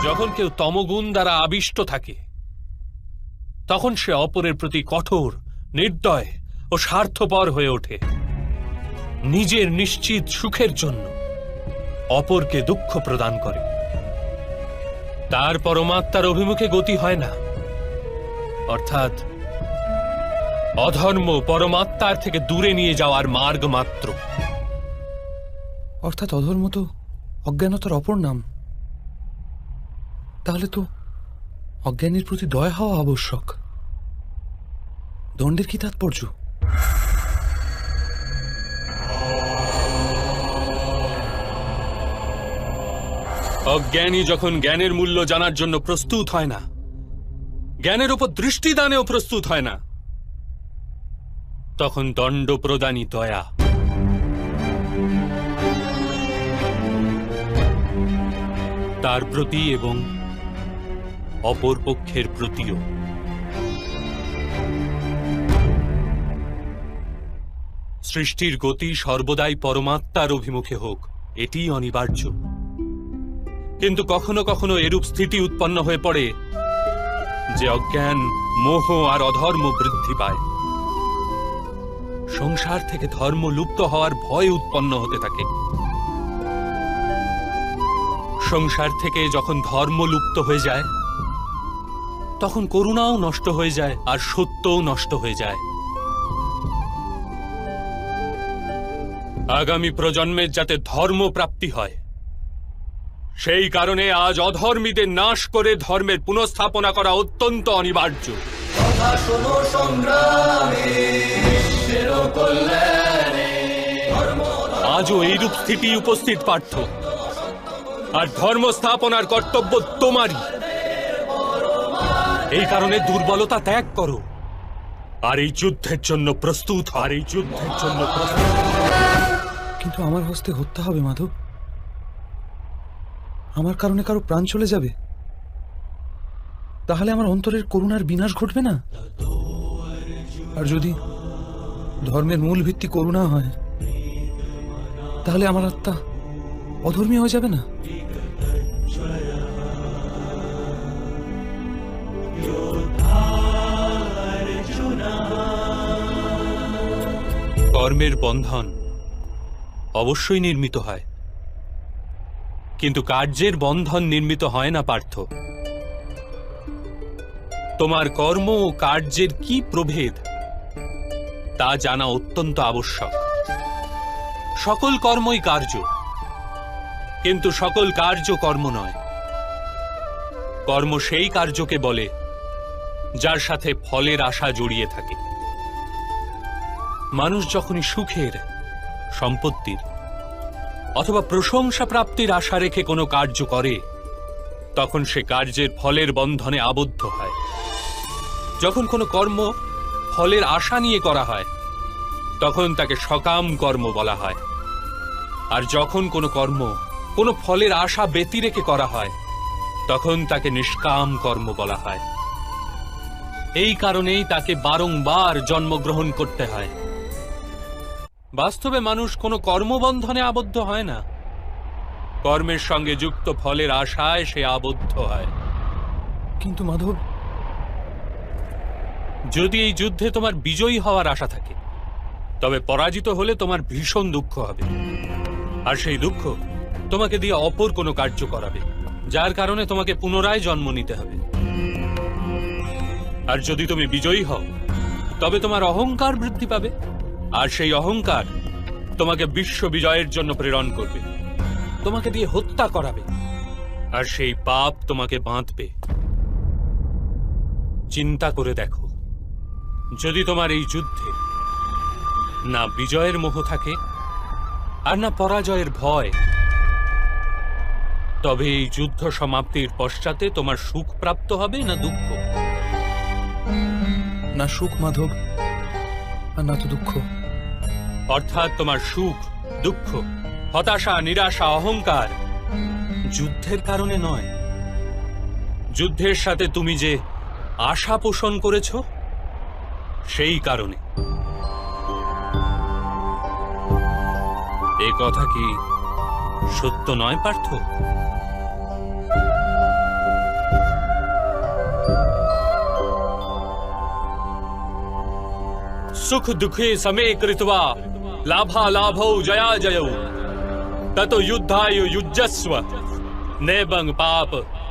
যখন কেউ তমগুণ দ্বারা আবিষ্ট থাকে, তখন সে অপরের প্রতি কঠোর, নির্দয় ও স্বার্থপর হয়ে ওঠে। নিজের নিশ্চিত সুখের জন্য অপরকে দুঃখ প্রদান করে। তার পরমাত্মার অভিমুখে গতি হয় না, অর্থাৎ অধর্ম পরমাত্মার থেকে দূরে নিয়ে যাওয়ার মার্গ মাত্র। অর্থাৎ অধর্ম তো অজ্ঞানতার অপর নাম। তাহলে তো অজ্ঞানীর প্রতি দয়া হওয়া আবশ্যক। দণ্ডের কি তাৎপর্য? অজ্ঞানী যখন জ্ঞানের মূল্য জানার জন্য প্রস্তুত হয় না, জ্ঞানের উপর দৃষ্টিদানেও প্রস্তুত হয় না, তখন দণ্ড প্রদানই দয়া। তার প্রতি এবং অপর পক্ষের প্রতিও। সৃষ্টির গতি সর্বদাই পরমাত্মার অভিমুখে হোক, এটি অনিবার্য। কিন্তু কখনো কখনো এরূপ স্থিতি উৎপন্ন হয়ে পড়ে যে অজ্ঞান, মোহ আর অধর্ম বৃদ্ধি পায়। সংসার থেকে ধর্ম লুপ্ত হওয়ার ভয় উৎপন্ন হতে থাকে। সংসার থেকে যখন ধর্ম লুপ্ত হয়ে যায়, তখন করুণাও নষ্ট হয়ে যায় আর সত্যও নষ্ট হয়ে যায়। আগামী প্রজন্মের যাতে ধর্ম প্রাপ্তি হয়, সেই কারণে আজ অধর্মীদের নাশ করে ধর্মের পুনঃস্থাপনা করা অত্যন্ত অনিবার্য। আজও এইরূপ স্থিতি উপস্থিত পার্থ, আর ধর্ম স্থাপনার কর্তব্য তোমারই। এই কারণে দুর্বলতা ত্যাগ করো আর এই যুদ্ধের জন্য প্রস্তুত কিন্তু আমার হস্তে হত্যা হবে মাধব, আমার কারণে কারো প্রাণ চলে যাবে, তাহলে আমার অন্তরের করুণার বিনাশ ঘটবে না? আর যদি ধর্মের মূল ভিত্তি করুণা হয়, তাহলে আমার আত্মা অধর্মী হয়ে যাবে না? কর্মের বন্ধন অবশ্যই নির্মিত হয়, কিন্তু কার্যের বন্ধন নির্মিত হয় না পার্থ। তোমার কর্ম ও কার্যের কি প্রভেদ তা জানা অত্যন্ত আবশ্যক। সকল কর্মই কার্য, কিন্তু সকল কার্য কর্ম নয়। কর্ম সেই কার্যকে বলে যার সাথে ফলের আশা জড়িয়ে থাকে। মানুষ যখনই সুখের, সম্পত্তির অথবা প্রশংসা প্রাপ্তির আশা রেখে কোনো কার্য করে, তখন সে কার্যের ফলের বন্ধনে আবদ্ধ হয়। যখন কোনো কর্ম ফলের আশা নিয়ে করা হয়, তখন তাকে সকাম কর্ম বলা হয়। আর যখন কোনো কর্ম কোনো ফলের আশা ব্যতি রেখে করা হয়, তখন তাকে নিষ্কাম কর্ম বলা হয়। এই কারণেই তাকে বারংবার জন্মগ্রহণ করতে হয়। বাস্তবে মানুষ কোনো কর্মবন্ধনে আবদ্ধ হয় না, কর্মের সঙ্গে যুক্ত ফলের আশায় সে আবদ্ধ হয়। কিন্তু মাধব, যদি এই যুদ্ধে তোমার বিজয়ী হওয়ার আশা থাকে, তবে পরাজিত হলে তোমার ভীষণ দুঃখ হবে, আর সেই দুঃখ তোমাকে দিয়ে অপর কোনো কার্য করাবে, যার কারণে তোমাকে পুনরায় জন্ম নিতে হবে। আর যদি তুমি বিজয়ী হও, তবে তোমার অহংকার বৃদ্ধি পাবে, আর সেই অহংকার তোমাকে বিশ্ব বিজয়ের জন্য প্রেরণ করবে, তোমাকে দিয়ে হত্যা করাবে, আর সেই পাপ তোমাকে বাঁধবে। চিন্তা করে দেখো, যদি তোমার এই যুদ্ধে না বিজয়ের মোহ থাকে আর না পরাজয়ের ভয়, তবে এই যুদ্ধ সমাপ্তির পশ্চাতে তোমার সুখ প্রাপ্ত হবে না দুঃখ? না সুখ মাধব, আর না তো দুঃখ। অর্থাৎ তোমার সুখ, দুঃখ, হতাশা, নিরাশা, অহংকার যুদ্ধের কারণে নয়। যুদ্ধের সাথে তুমি যে আশা পোষণ করেছ, সেই কারণে। এ কথা কি সত্য নয় পার্থ? सुख दुखे समे कृत्वा लाभा लाभौ जया जयौ ततो युद्धाय युज्यस्व नेबं पाप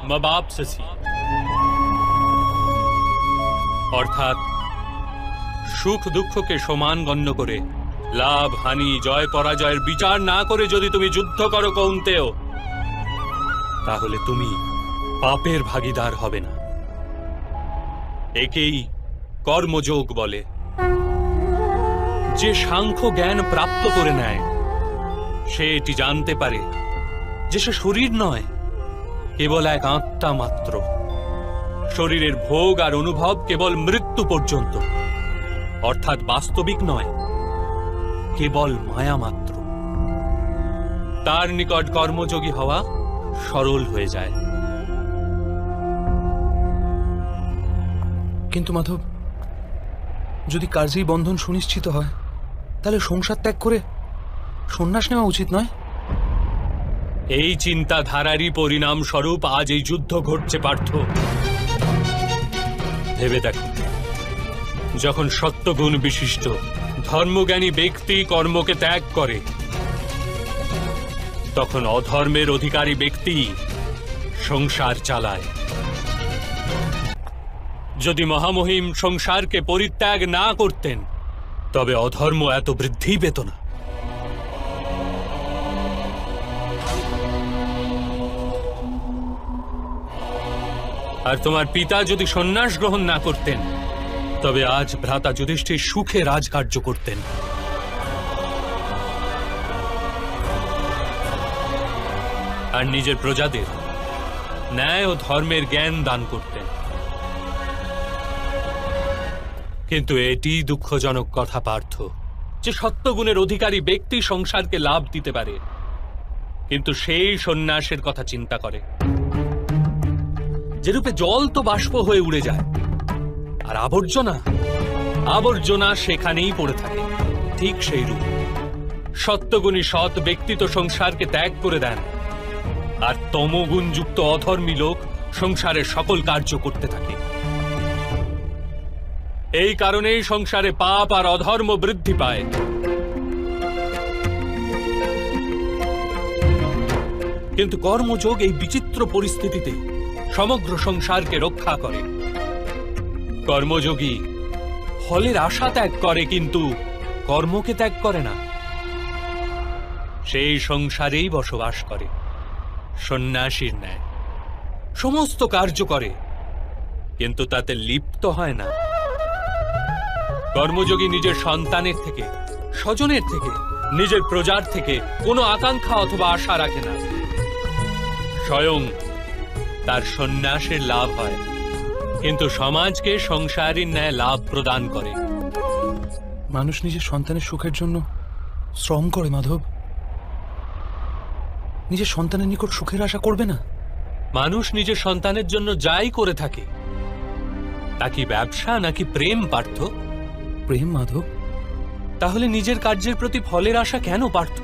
मबाप्ससि। অর্থাৎ সুখ দুঃখকে সমান গণ্য করে, লাভ হানি, জয় পরাজয়ের বিচার না করে যদি তুমি যুদ্ধ করো কৌন্তেয়, তাহলে তুমি পাপের ভাগীদার হবে না। একেই কর্মযোগ বলে। যে সাংখ্য জ্ঞান প্রাপ্ত করে নেয়, সে এটি জানতে পারে যে সে শরীর নয়, কেবল এক আত্মা মাত্র। শরীরের ভোগ আর অনুভব কেবল মৃত্যু পর্যন্ত, অর্থাৎ বাস্তবিক নয়, কেবল মায়া মাত্র। তার নিকট কর্মযোগী হওয়া সরল হয়ে যায়। কিন্তু মাধব, যদি কার্যেই বন্ধন সুনিশ্চিত হয়, তাহলে সংসার ত্যাগ করে সন্ন্যাস নেওয়া উচিত নয়? এই চিন্তাধারারই পরিণাম স্বরূপ আজ এই যুদ্ধ ঘটছে পার্থ। ভেবে দেখো, যখন সত্যগুণ বিশিষ্ট ধর্মজ্ঞানী ব্যক্তি কর্মকে ত্যাগ করে, তখন অধর্মের অধিকারী ব্যক্তি সংসার চালায়। যদি মহামহিম সংসারকে পরিত্যাগ না করতেন তবে অধর্ম এত বৃদ্ধি পেত না। আর তোমার পিতা যদি সন্ন্যাস গ্রহণ না করতেন তবে আজ ভ্রাতা যুধিষ্ঠির সুখে রাজকার্য করতেন। আর নিজের প্রজাদের ন্যায় ও ধর্মের জ্ঞান দান করতেন। কিন্তু এটি দুঃখজনক কথা পার্থ, যে সত্যগুণের অধিকারী ব্যক্তি সংসারকে লাভ দিতে পারে, কিন্তু সেই সন্ন্যাসের কথা চিন্তা করে। যেরূপে জল তো বাষ্প হয়ে উড়ে যায়, আর আবর্জনা সেখানেই পড়ে থাকে, ঠিক সেই রূপ সত্যগুণী সৎ ব্যক্তি তো সংসারকে ত্যাগ করে দেন, আর তমগুণযুক্ত অধর্মী লোক সংসারের সকল কার্য করতে থাকে। এই কারণেই সংসারে পাপ আর অধর্ম বৃদ্ধি পায়। কিন্তু কর্মযোগ এই বিচিত্র পরিস্থিতিতে সমগ্র সংসারকে রক্ষা করে। কর্মযোগী ফলের আশা ত্যাগ করে, কিন্তু কর্মকে ত্যাগ করে না। সেই সংসারেই বসবাস করে সন্ন্যাসীর ন্যায়, সমস্ত কার্য করে, কিন্তু তাতে লিপ্ত হয় না। কর্মযোগী নিজের সন্তানের থেকে, স্বজনের থেকে, নিজের প্রজার থেকে কোনো আকাঙ্ক্ষা অথবা আশা রাখে না। স্বয়ং তার সন্ন্যাসের লাভ হয়, কিন্তু সমাজকে সংসারের ন্যায় লাভ প্রদান করে। মানুষ নিজের সন্তানের সুখের জন্য শ্রম করে মাধব, নিজের সন্তানের নিকট সুখের আশা করবে না। মানুষ নিজের সন্তানের জন্য যাই করে থাকে তা কি ব্যবসা নাকি প্রেম পার্থ? প্রেম মাধব। তাহলে নিজের কার্যের প্রতি ফলের আশা কেন পার্থ?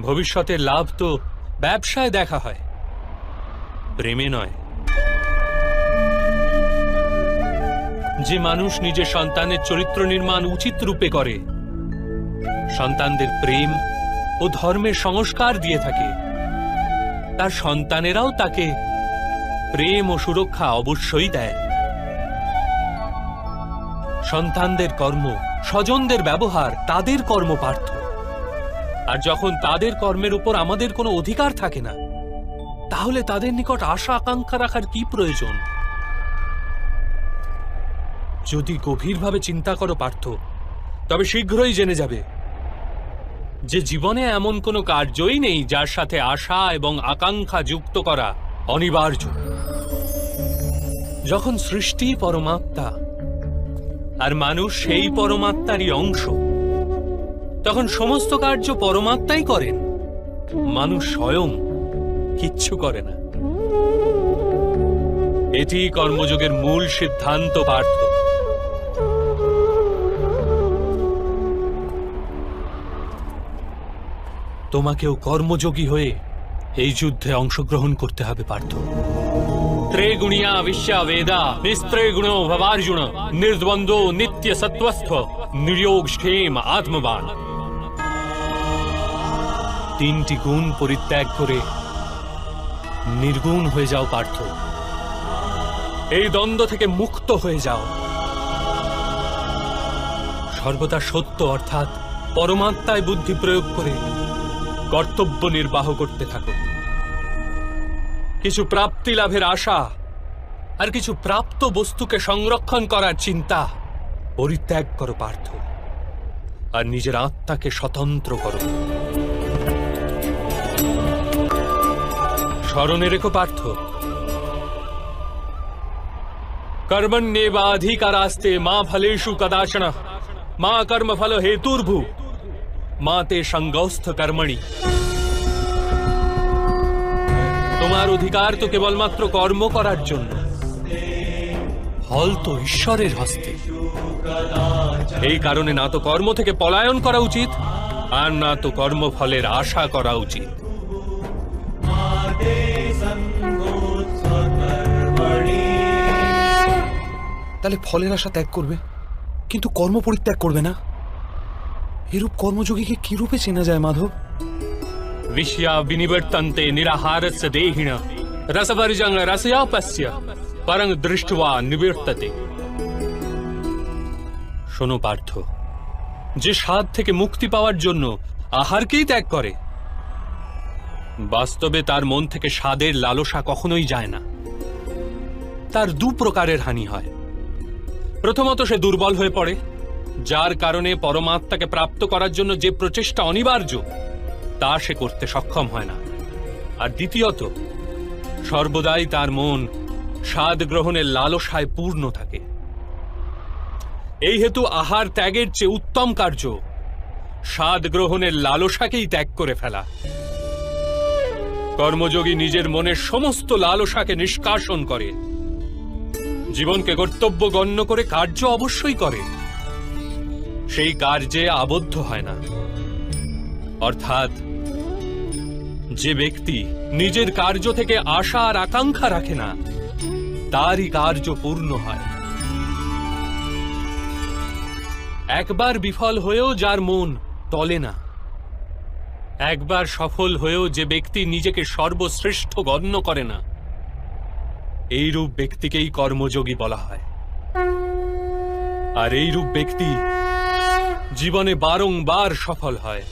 ভবিষ্যতের লাভ তো ব্যবসায় দেখা হয়, প্রেমে নয়। যে মানুষ নিজের সন্তানের চরিত্র নির্মাণ উচিত রূপে করে, সন্তানদের প্রেম ও ধর্মের সংস্কার দিয়ে থাকে, তার সন্তানেরাও তাকে প্রেম ও সুরক্ষা অবশ্যই দেয়। সন্তানদের কর্ম, স্বজনদের ব্যবহার তাদের কর্ম পার্থ। আর যখন তাদের কর্মের উপর আমাদের কোনো অধিকার থাকে না, তাহলে তাদের নিকট আশা আকাঙ্ক্ষা রাখার কি প্রয়োজন? যদি গভীরভাবে চিন্তা করো পার্থ, তবে শীঘ্রই জেনে যাবে যে জীবনে এমন কোনো কার্যই নেই যার সাথে আশা এবং আকাঙ্ক্ষা যুক্ত করা অনিবার্য। যখন সৃষ্টি পরমাত্মা আর মানুষ সেই পরমাত্মারই অংশ, তখন সমস্ত কার্য পরমাত্মাই করেন, মানুষ স্বয়ং কিচ্ছু করে না। এটি কর্মযোগের মূল সিদ্ধান্ত পার্থ। তোমাকেও কর্মযোগী হয়ে এই যুদ্ধে অংশগ্রহণ করতে হবে পার্থ। ত্রেগুণিয়া বিশ্বা বেদা নিস্ত্রেগুণো ভবার্জুন নির্দ্বন্দ্ব নিত্য সত্ত্বস্থ নির্যোগ ক্ষেম আত্মবান। তিনটি গুণ পরিত্যাগ করে নির্গুণ হয়ে যাও পার্থ। এই দ্বন্দ্ব থেকে মুক্ত হয়ে যাও। সর্বদা সত্য অর্থাৎ পরমাত্মায় বুদ্ধি প্রয়োগ করে কর্তব্য নির্বাহ করতে থাকো। কিছু প্রাপ্তি লাভের আশা আর কিছু প্রাপ্ত বস্তুকে সংরক্ষণ করার চিন্তা পরিত্যাগ করো পার্থ, আর নিজের আত্মাকে স্বতন্ত্র করো। স্মরণে রেখো পার্থ, কর্মণ্যেবাধিকারাস্তে মা ফলেষু কদাচন মা কর্মফল হেতুর্ভু মা তে সঙ্গস্থ কর্মণি। তোমার অধিকার তো কেবলমাত্র কর্ম করার জন্য, ফল তো ঈশ্বরের হস্তে। এই কারণে না তো কর্ম থেকে পলায়ন করা উচিত, আর না তো কর্মফলের আশা করা উচিত। তাহলে ফলের আশা ত্যাগ করবে, কিন্তু কর্ম পরিত্যাগ করবে না। এরূপ কর্মযোগীকে কি রূপে চেনা যায় মাধব? विषया विनिवर्तन्ते निराहारस्य देहिन रसवर्जं रसयापस्य परं दृष्ट्वा निवर्तते। শোনো পার্থ, যে স্বাদ থেকে মুক্তি পাওয়ার জন্য আহারকেই ত্যাগ করে, বাস্তবে তার মন থেকে স্বাদের লালসা কখনোই যায় না। তার দু প্রকারের হানি হয়। প্রথমত, সে দুর্বল হয়ে পড়ে, যার কারণে পরমাত্মাকে প্রাপ্ত করার জন্য যে প্রচেষ্টা অনিবার্য তা সে করতে সক্ষম হয় না। আর দ্বিতীয়ত, সর্বদাই তার মন স্বাদ গ্রহণের লালসায় পূর্ণ থাকে। এই হেতু আহার ত্যাগের চেয়ে উত্তম কার্য স্বাদ গ্রহণের লালসাকেই ত্যাগ করে ফেলা। কর্মযোগী নিজের মনের সমস্ত লালসাকে নিষ্কাশন করে, জীবনকে কর্তব্য গণ্য করে কার্য অবশ্যই করে, সেই কার্যে আবদ্ধ হয় না। অর্থাৎ যে ব্যক্তি নিজের কার্য থেকে আশা আর আকাঙ্ক্ষা রাখে না, তারই কার্য পূর্ণ হয়। একবার বিফল হয়েও যার মন টলে না, একবার সফল হয়েও যে ব্যক্তি নিজেকে সর্বশ্রেষ্ঠ গণ্য করে না, এইরূপ ব্যক্তিকেই কর্মযোগী বলা হয়। আর এইরূপ ব্যক্তি জীবনে বারংবার সফল হয়।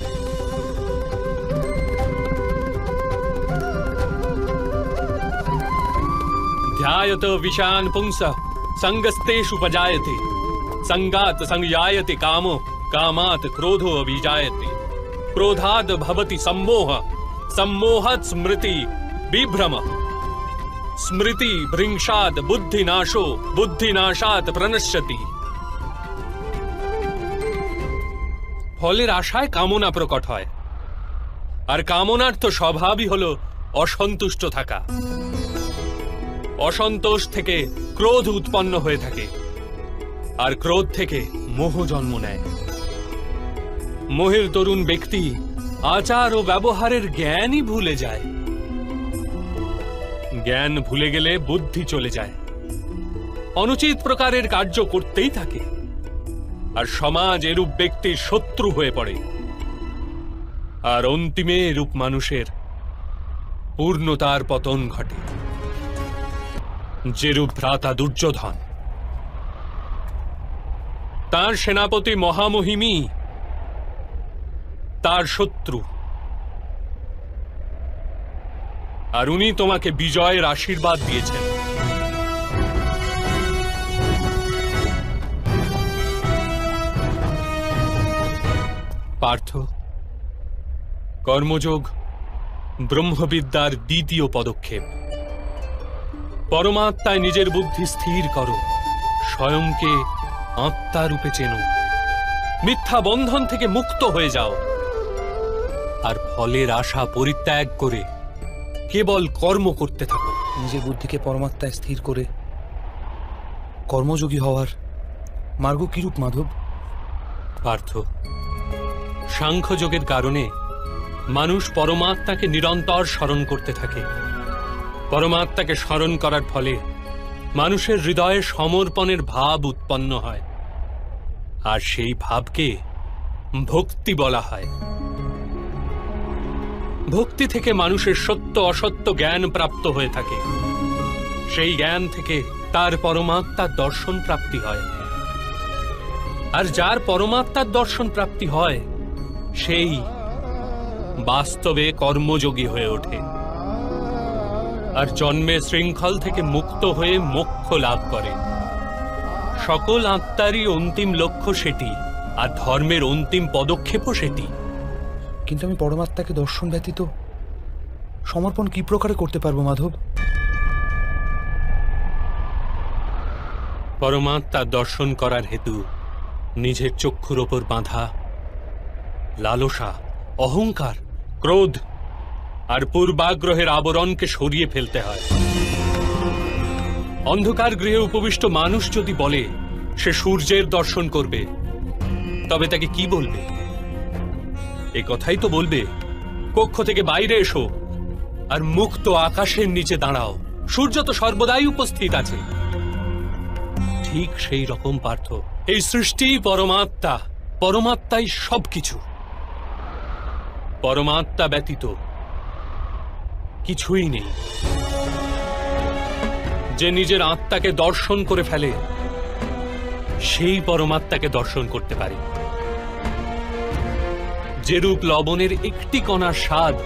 ध्यायत विषान् पुंसः संगस्तेषु उपजायते संगात् संयायते कामो कामात् क्रोधो अभिजायते क्रोधाद् भवति सम्मोहः सम्मोहात् स्मृति विभ्रमः स्मृति भृंशात् बुद्धिनाशो बुद्धिनाशात् प्रणश्यति। ফলের আশায় কামনা প্রকট হয়, আর কামনার তো স্বভাবই হলো অসন্তুষ্ট থাকা। অসন্তোষ থেকে ক্রোধ উৎপন্ন হয়ে থাকে, আর ক্রোধ থেকে মোহ জন্ম নেয়। মোহের তরুণ ব্যক্তি আচার ও ব্যবহারের জ্ঞানই ভুলে যায়। জ্ঞান ভুলে গেলে বুদ্ধি চলে যায়, অনুচিত প্রকারের কার্য করতেই থাকে, আর সমাজ এরূপ ব্যক্তির শত্রু হয়ে পড়ে। আর অন্তিমে এরূপ মানুষের পূর্ণতার পতন ঘটে। যেরূপ ভ্রাতা দুর্যোধন, তার সেনাপতি মহামহিমী তার শত্রু, আর উনি তোমাকে বিজয়ের আশীর্বাদ দিয়েছেন। পার্থ, কর্মযোগ ব্রহ্মবিদ্যার দ্বিতীয় পদক্ষেপ। পরমাত্মায় নিজের বুদ্ধি স্থির করো, স্বয়ংকে আত্মা রূপে চেনো, মিথ্যা বন্ধন থেকে মুক্ত হয়ে যাও, আর ফলের আশা পরিত্যাগ করে কেবল কর্ম করতে থাকো। নিজের বুদ্ধিকে পরমাত্মায় স্থির করে কর্মযোগী হওয়ার মার্গ কিরূপ মাধব? পার্থ, সাংখ্যযোগের কারণে মানুষ পরমাত্মাকে নিরন্তর স্মরণ করতে থাকে। পরমাত্মাকে স্মরণ করার ফলে মানুষের হৃদয়ে সমর্পণের ভাব উৎপন্ন হয়, আর সেই ভাবকে ভক্তি বলা হয়। ভক্তি থেকে মানুষের সত্য অসত্য জ্ঞান প্রাপ্ত হয়ে থাকে, সেই জ্ঞান থেকে তার পরমাত্মার দর্শন প্রাপ্তি হয়, আর যার পরমাত্মার দর্শন প্রাপ্তি হয় সেই বাস্তবে কর্মযোগী হয়ে ওঠে, আর জন্মে শৃঙ্খল থেকে মুক্ত হয়ে মোক্ষ লাভ করে। সকল আত্মারই অন্তিম লক্ষ্য সেটি, আর ধর্মের অন্তিম পদক্ষেপও সেটি। কিন্তু আমি পরমাত্মাকে দর্শন ব্যতীত সমর্পণ কি প্রকারে করতে পারবো মাধব? পরমাত্মার দর্শন করার হেতু নিজের চক্ষুর ওপর বাঁধা লালসা, অহংকার, ক্রোধ আর পূর্বাগ্রহের আবরণকে সরিয়ে ফেলতে হয়। অন্ধকার গৃহে উপবিষ্ট মানুষ যদি বলে সে সূর্যের দর্শন করবে, তবে তাকে কি বলবে? এ কথাই তো বলবে, কক্ষ থেকে বাইরে এসো আর মুক্ত আকাশের নিচে দাঁড়াও, সূর্য তো সর্বদাই উপস্থিত আছে। ঠিক সেই রকম পার্থ। এই সৃষ্টি পরমাত্মা, পরমাত্মাই সবকিছু। পরমাত্মা ব্যতীত কিছুই নেই। যে নিজের আত্মাকে দর্শন করে ফেলে সেই পরমাত্মাকে দর্শন করতে পারে। যেরূপ লবণের একটি কণার স্বাদ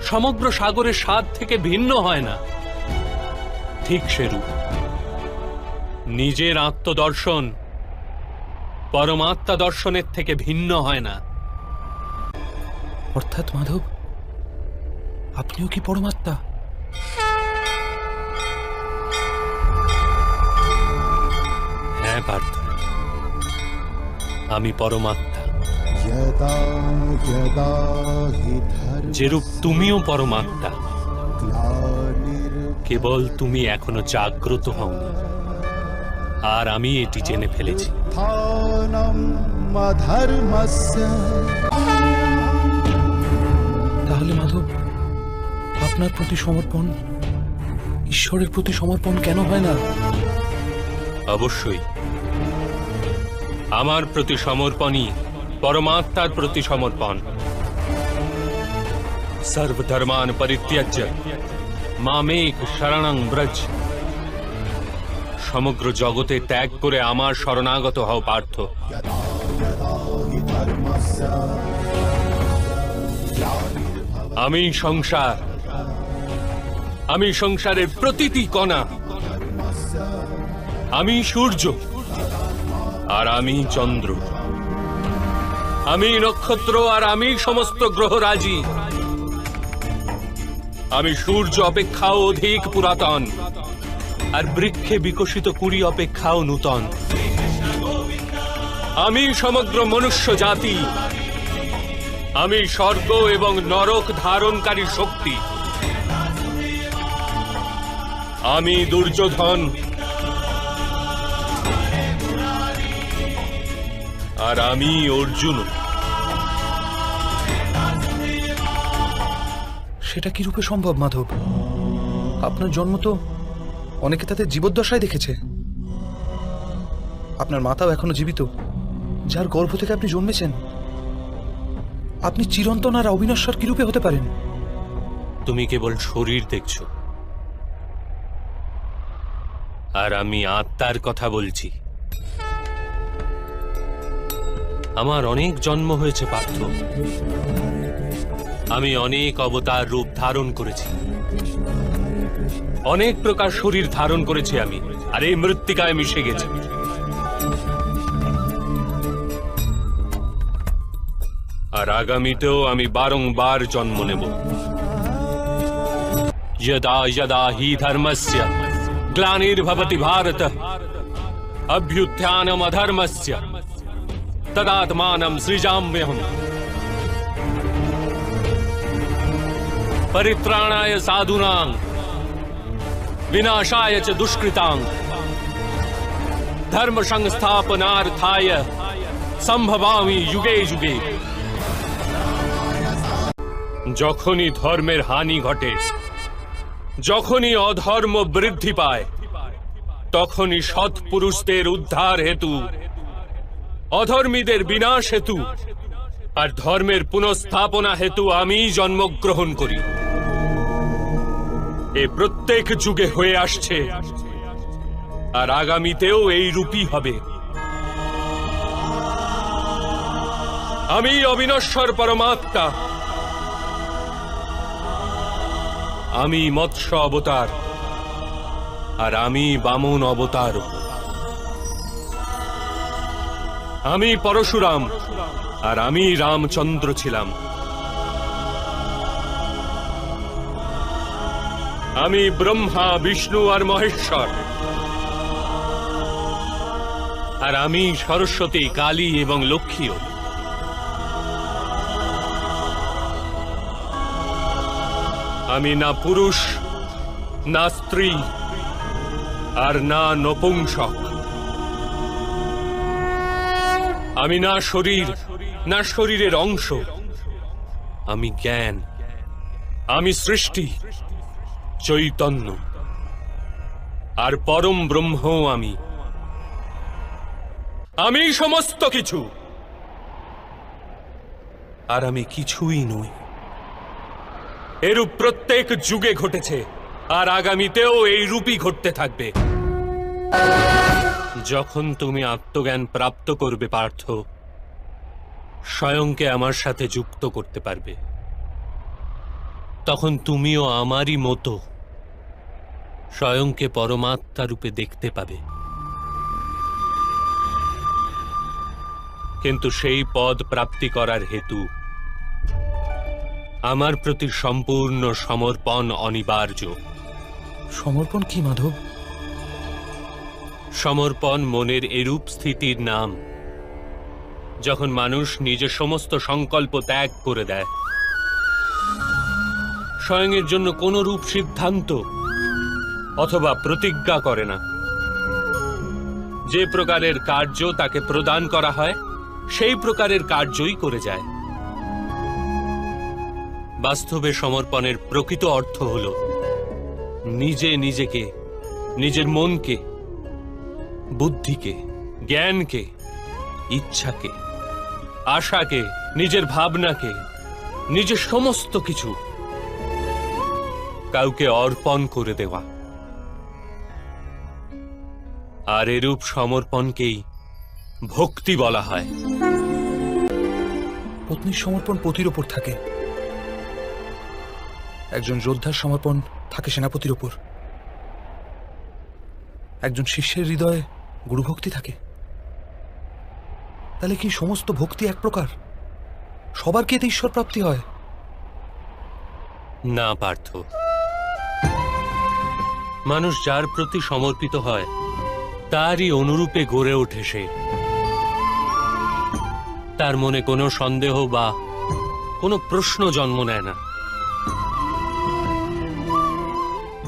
সমগ্র সাগরের স্বাদ থেকে ভিন্ন হয় না, ঠিক সেরূপ নিজের আত্মদর্শন পরমাত্মা দর্শনের থেকে ভিন্ন হয় না। অর্থাৎ মাধব, আপনিও কি পরমাত্মা? হ্যাঁ পার্থ, আমি পরমাত্মা। যেরূপ তুমিও পরমাত্মা, কেবল তুমি এখনো জাগ্রত হওনি, আর আমি এটি জেনে ফেলেছি। তাহলে মাধব, আপনার প্রতি সমর্পণ ঈশ্বরের প্রতি সমর্পণ কেন হয় না? অবশ্যই আমার প্রতি সমর্পণই পরমাত্মার প্রতি সমর্পণ। সর্বধর্মান পরিত্যাজ্য মামেক শরণং ব্রজ। সমগ্র জগতে ত্যাগ করে আমার শরণাগত হও পার্থ। আমি সংসার, আমি সংসারের প্রতিটি কণা, আমি সূর্য আর আমি চন্দ্র, আমি নক্ষত্র আর আমি সমস্ত গ্রহরাজি। আমি সূর্য অপেক্ষাও অধিক পুরাতন, আর বৃক্ষে বিকশিত কুড়ি অপেক্ষাও নূতন। আমি সমগ্র মনুষ্য জাতি, আমি স্বর্গ এবং নরক ধারণকারী শক্তি। আমি দুর্যোধন আর আমি অর্জুন। সেটা কি রূপে সম্ভব মাধব? আপনার জন্ম তো অনেকে তাদের জীবদ্দশায় দেখেছে। আপনার মাতাও এখনো জীবিত, যার গর্ভ থেকে আপনি জন্মেছেন। আপনি চিরন্তন আর অবিনশ্বর কি রূপে হতে পারেন? তুমি কেবল শরীর দেখছো, আর আমি আত্মার কথা বলছি। আমার অনেক জন্ম হয়েছে পার্থ, আমি অনেক অবতার রূপ ধারণ করেছি, অনেক প্রকার শরীর ধারণ করেছি আমি, আর এই মৃত্তিকায় মিশে গেছি। আর আগামীতেও আমি বারংবার জন্ম নেব। यदा यदा हि धर्मस्य ग्लानिर्भवति भारत अभ्युत्थानम् अधर्मस्य तदात्मानं सृजाम्यहम् परित्राणाय साधूनां विनाशाय च दुष्कृतां धर्म संस्थापनार्थाय संभवामि युगे युगे। যখনই ধর্মের হানি ঘটে, যখনই অধর্ম বৃদ্ধি পায়, তখনই সৎপুরুষদের উদ্ধার হেতু, অধর্মীদের বিনাশ হেতু আর ধর্মের পুনঃস্থাপনা হেতু আমি জন্মগ্রহণ করি। এ প্রত্যেক যুগে হয়ে আসছে, আর আগামীতেও এই রূপই হবে। আমি অবিনশ্বর পরমাত্মা, আমি মৎস্য অবতার, আর আমি বামন অবতার। আমি পরশুরাম, আর আমি রামচন্দ্র ছিলাম। আমি ব্রহ্মা, বিষ্ণু আর মহেশ্বর, আর আমি সরস্বতী, কালী এবং লক্ষ্মীও। আমি না পুরুষ, না স্ত্রী, আর না নপুংসক। আমি না শরীর, না শরীরের অংশ। আমি জ্ঞান, আমি সৃষ্টি, চৈতন্য, আর পরম ব্রহ্ম আমি। আমি সমস্ত কিছু, আর আমি কিছুই নই। এরূপ প্রত্যেক যুগে ঘটেছে, আর আগামীতেও এই রূপই ঘটতে থাকবে। যখন তুমি আত্মজ্ঞান প্রাপ্ত করবে পার্থ, স্বয়ংকে আমার সাথে যুক্ত করতে পারবে। তখন তুমিও আমারই মতো স্বয়ংকে পরমাত্মা রূপে দেখতে পাবে। কিন্তু সেই পদ প্রাপ্তি করার হেতু আমার প্রতি সম্পূর্ণ সমর্পণ অনিবার্য। সমর্পণ কি মাধব? সমর্পণ মনের এরূপ স্থিতির নাম যখন মানুষ নিজের সমস্ত সংকল্প ত্যাগ করে দেয়, স্বয়ংয়ের জন্য কোন রূপ সিদ্ধান্ত অথবা প্রতিজ্ঞা করে না। যে প্রকারের কার্য তাকে প্রদান করা হয় সেই প্রকারের কার্যই করে যায়। বাস্তবে সমর্পণের প্রকৃত অর্থ হল নিজে নিজেকে, নিজের মনকে, বুদ্ধিকে, জ্ঞানকে, ইচ্ছাকে, আশাকে, নিজের ভাবনাকে, নিজের সমস্ত কিছু কাউকে অর্পণ করে দেওয়া। আর এরূপ সমর্পণকেই ভক্তি বলা হয়। পত্নীর সমর্পণ পতির ওপর থাকে, একজন যোদ্ধার সমর্পণ থাকে সেনাপতির ওপর, একজন শিষ্যের হৃদয়ে গুরুভক্তি থাকে। তাহলে কি সমস্ত ভক্তি এক প্রকার? সবার কি এতে ঈশ্বর প্রাপ্তি হয়? না পার্থ, মানুষ যার প্রতি সমর্পিত হয় তারই অনুরূপে গড়ে ওঠে সে। তার মনে কোনো সন্দেহ বা কোনো প্রশ্ন জন্ম নেয় না।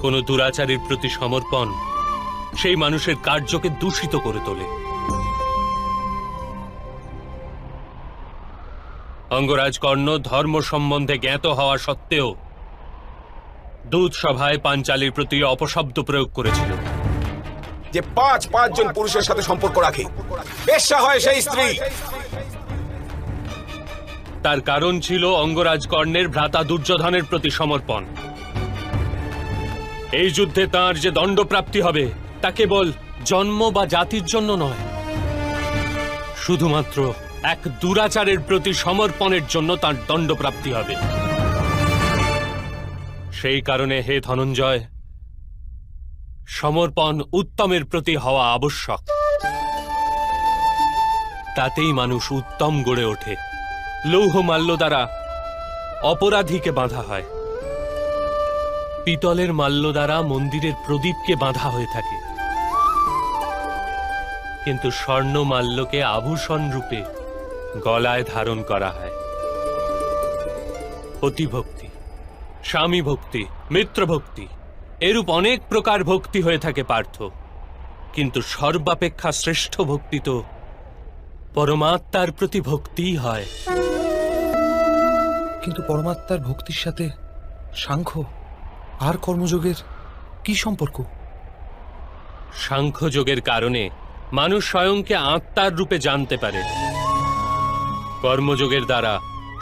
কোনো দুরাচারীর প্রতি সমর্পণ সেই মানুষের কার্যকে দূষিত করে তোলে। অঙ্গরাজ কর্ণ ধর্ম সম্বন্ধে জ্ঞাত হওয়া সত্ত্বেও দূত সভায় পাঞ্চালীর প্রতি অপশব্দ প্রয়োগ করেছিল। যে পাঁচজন পুরুষের সাথে সম্পর্ক রাখে, বেশ্যা হয় সেই স্ত্রী। তার কারণ ছিল অঙ্গরাজ কর্ণের ভ্রাতা দুর্যোধনের প্রতি সমর্পণ। এই যুদ্ধে তার যে দণ্ডপ্রাপ্তি হবে তা কেবল জন্ম বা জাতির জন্য নয়, শুধুমাত্র এক দুরাচারের প্রতি সমর্পণের জন্য তার দণ্ডপ্রাপ্তি হবে। সেই কারণে হে ধনঞ্জয়, সমর্পণ উত্তমের প্রতি হওয়া আবশ্যক। তাতেই মানুষ উত্তম গড়ে ওঠে। লৌহ মাল্য দ্বারা অপরাধীকে বাঁধা হয়, পিতলের মাল্য দ্বারা মন্দিরের প্রদীপকে বাঁধা হয়ে থাকে, কিন্তু স্বর্ণ মাল্যকে আভূষণ রূপে গলায় ধারণ করা হয়। অতিভক্তি, স্বামী ভক্তি, মিত্রভক্তি, এরূপ অনেক প্রকার ভক্তি হয়ে থাকে পার্থ, কিন্তু সর্বাপেক্ষা শ্রেষ্ঠ ভক্তি তো পরমাত্মার প্রতি ভক্তিই হয়। কিন্তু পরমাত্মার ভক্তির সাথে সাংখ্য আর কর্মযোগের কি সম্পর্ক? সাংখ্যযোগের কারণে মানুষ স্বয়ংকে আত্মার রূপে জানতে পারে। কর্মযোগের দ্বারা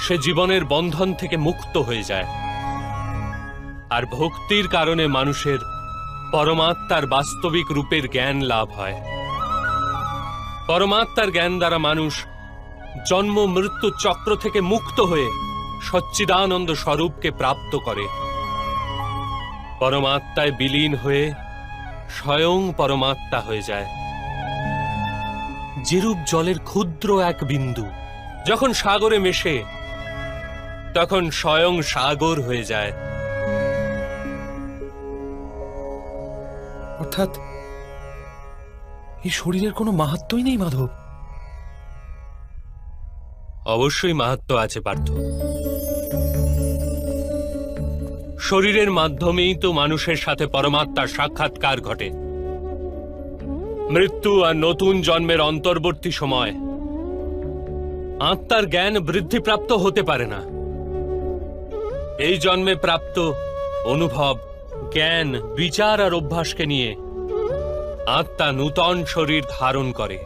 সে জীবনের বন্ধন থেকে মুক্ত হয়ে যায়। আর ভক্তির কারণে মানুষের পরমাত্মার বাস্তবিক রূপের জ্ঞান লাভ হয়। পরমাত্মার জ্ঞান দ্বারা মানুষ জন্ম মৃত্যু চক্র থেকে মুক্ত হয়ে সচ্চিদানন্দ স্বরূপকে প্রাপ্ত করে। পরমাত্মায় বিলীন হয়ে স্বয়ং পরমাত্মা হয়ে যায়। যেরূপ জলের ক্ষুদ্র এক বিন্দু যখন সাগরে মেশে তখন স্বয়ং সাগর হয়ে যায়। অর্থাৎ এই শরীরের কোনো মাহাত্ম্যই নেই মাধব? অবশ্যই মাহাত্ম্য আছে পার্থ। শরীরের মাধ্যমেই তো মানুষের সাথে পরমাত্মার সাক্ষাৎকার ঘটে। মৃত্যু আর নতুন জন্মের অন্তর্বর্তী সময় আত্মার জ্ঞান বৃদ্ধিপ্রাপ্ত হতে পারে না। এই জন্মে প্রাপ্ত অনুভব, জ্ঞান, বিচার আর অভ্যাসকে নিয়ে আত্মা নূতন শরীর ধারণ করে।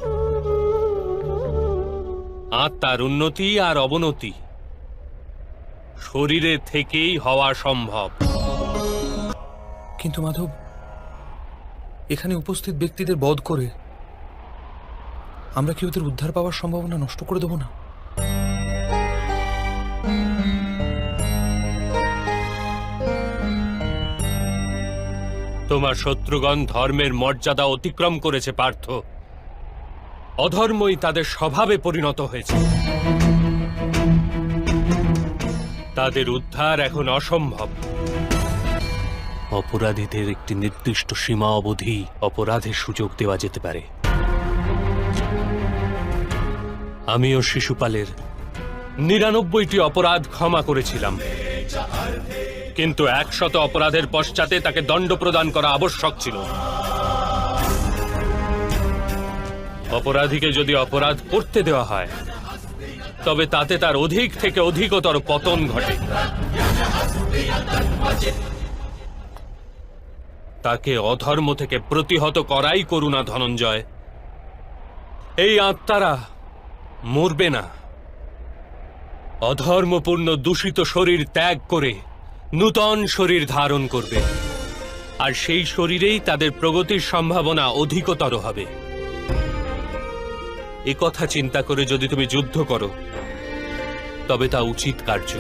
আত্মার উন্নতি আর অবনতি শরীরে থেকেই হওয়া সম্ভব। কিন্তু মাধব, এখানে উপস্থিত ব্যক্তিদের বধ করে আমরা কি ওদের উদ্ধার পাওয়ার সম্ভাবনা নষ্ট করে দেব না? তোমার শত্রুগণ ধর্মের মর্যাদা অতিক্রম করেছে পার্থ। অধর্মই তাদের স্বভাবে পরিণত হয়েছে। তাদের উদ্ধার এখন অসম্ভব। অপরাধীদের একটি নির্দিষ্ট সীমা অবধি অপরাধের সুযোগ দেওয়া যেতে পারে। আমিও শিশুপালের ৯৯টি অপরাধ ক্ষমা করেছিলাম, কিন্তু ১০০ অপরাধের পশ্চাতে তাকে দণ্ড প্রদান করা আবশ্যক ছিল। অপরাধীকে যদি অপরাধ করতে দেওয়া হয় তবে তাতে তার অধিক থেকে অধিকতর পতন ঘটে। তাকে অধর্ম থেকে প্রতিহত করাই করুণা, ধনঞ্জয়। এই আত্মারা মরবে না। অধর্মপূর্ণ দূষিত শরীর ত্যাগ করে নূতন শরীর ধারণ করবে, আর সেই শরীরেই তাদের প্রগতির সম্ভাবনা অধিকতর হবে। এ কথা চিন্তা করে যদি তুমি যুদ্ধ করো তবে তা উচিত কার্য।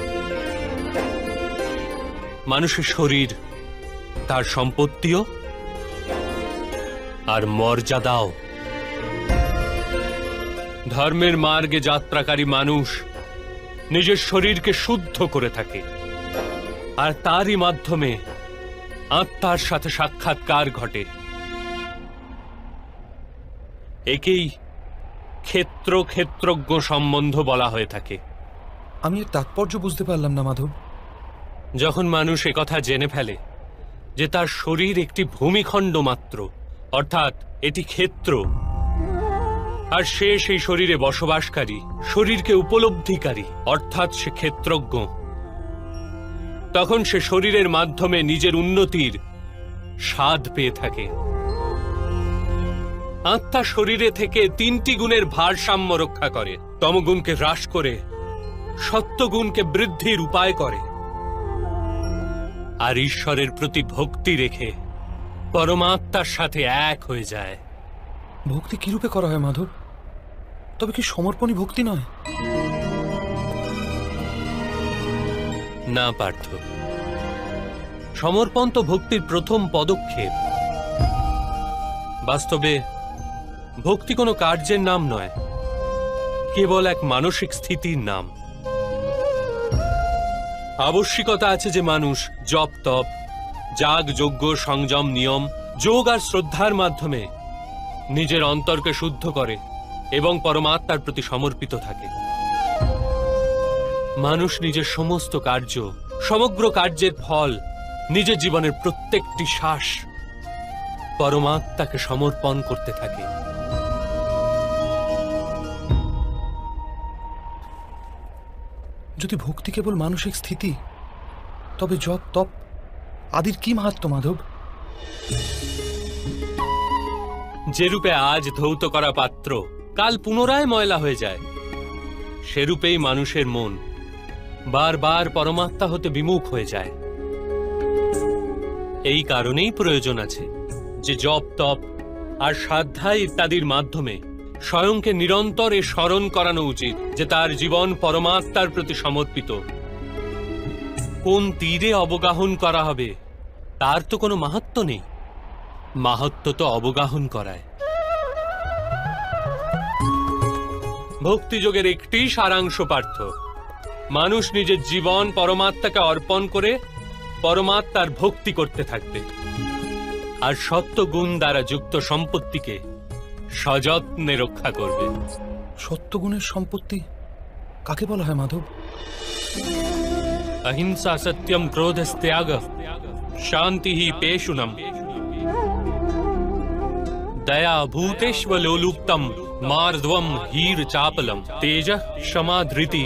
মানুষের শরীর তার সম্পত্তিও আর মর্যাদাও। ধর্মের মার্গে যাত্রাকারী মানুষ নিজের শরীরকে শুদ্ধ করে থাকে, আর তারই মাধ্যমে আত্মার সাথে সাক্ষাৎকার ঘটে। একেই ক্ষেত্রজ্ঞ সম্বন্ধ বলা হয়ে থাকে। আমি এর তাৎপর্য বুঝতে পারলাম না মাধব। যখন মানুষ একথা জেনে ফেলে যে তার শরীর একটি ভূমিখণ্ড মাত্র, অর্থাৎ এটি ক্ষেত্র, আর সে সেই শরীরে বসবাসকারী, শরীরকে উপলব্ধিকারী, অর্থাৎ সে ক্ষেত্রজ্ঞ, তখন সে শরীরের মাধ্যমে নিজের উন্নতির স্বাদ পেয়ে থাকে। আত্মা শরীরে থেকে ৩টি গুণের ভারসাম্য রক্ষা করে। তমগুণকে হ্রাস করে সত্যগুণকে বৃদ্ধির উপায় করে, আর ঈশ্বরের প্রতি ভক্তি রেখে পরমাত্মার সাথে এক হয়ে যায়। ভক্তি কি রূপে করা হয় মাধব? তবে কি সমর্পণই ভক্তি নয়? না পার্থ, সমর্পণ তো ভক্তির প্রথম পদক্ষেপ। বাস্তবে ভক্তি কোনো কার্যের নাম নয়, কেবল এক মানসিক স্থিতির নাম। আবশ্যিকতা আছে যে মানুষ জপ তপ, যাগ যজ্ঞ, সংযম, নিয়ম, যোগ আর শ্রদ্ধার মাধ্যমে নিজের অন্তরকে শুদ্ধ করে এবং পরমাত্মার প্রতি সমর্পিত থাকে। মানুষ নিজের সমস্ত কার্য, সমগ্র কার্যের ফল, নিজের জীবনের প্রত্যেকটি শ্বাস পরমাত্মাকে সমর্পণ করতে থাকে। যদি ভক্তি কেবল মানসিক স্থিতি, তবে জপ তপ আদির কি মাহাত্ম্য মাধব? যেরূপে আজ ধৌত করা পাত্র কাল পুনরায় ময়লা হয়ে যায়, সেরূপেই মানুষের মন বারবার পরমাত্মা হতে বিমুখ হয়ে যায়। এই কারণেই প্রয়োজন আছে যে জপ তপ আর সাধনা ইত্যাদির মাধ্যমে স্বয়ংকে নিরন্তর এ স্মরণ করানো উচিত যে তার জীবন পরমাত্মার প্রতি সমর্পিত। কোন তীরে অবগাহন করা হবে তার তো কোনো মাহাত্ম্য নেই, মাহাত্ম্য তো অবগাহন করায়। ভক্তিযোগের একটি সারাংশ পার্থ, মানুষ নিজের জীবন পরমাত্মাকে অর্পণ করে পরমাত্মার ভক্তি করতে থাকবে, আর সত্যগুণ দ্বারা যুক্ত সম্পত্তিকে সযত্নে রক্ষা করবে। সত্যগুণের সম্পত্তি কাকে বলা হয় মাধব? অহিংসা, সত্যম, ক্রোধ, ত্যাগ, শান্তি পেশুনম, দয়া, ভূতেষ্বলোলুপ্তম, মার্দবম, হীর চাপলম, তেজ, क्षमा, धृति,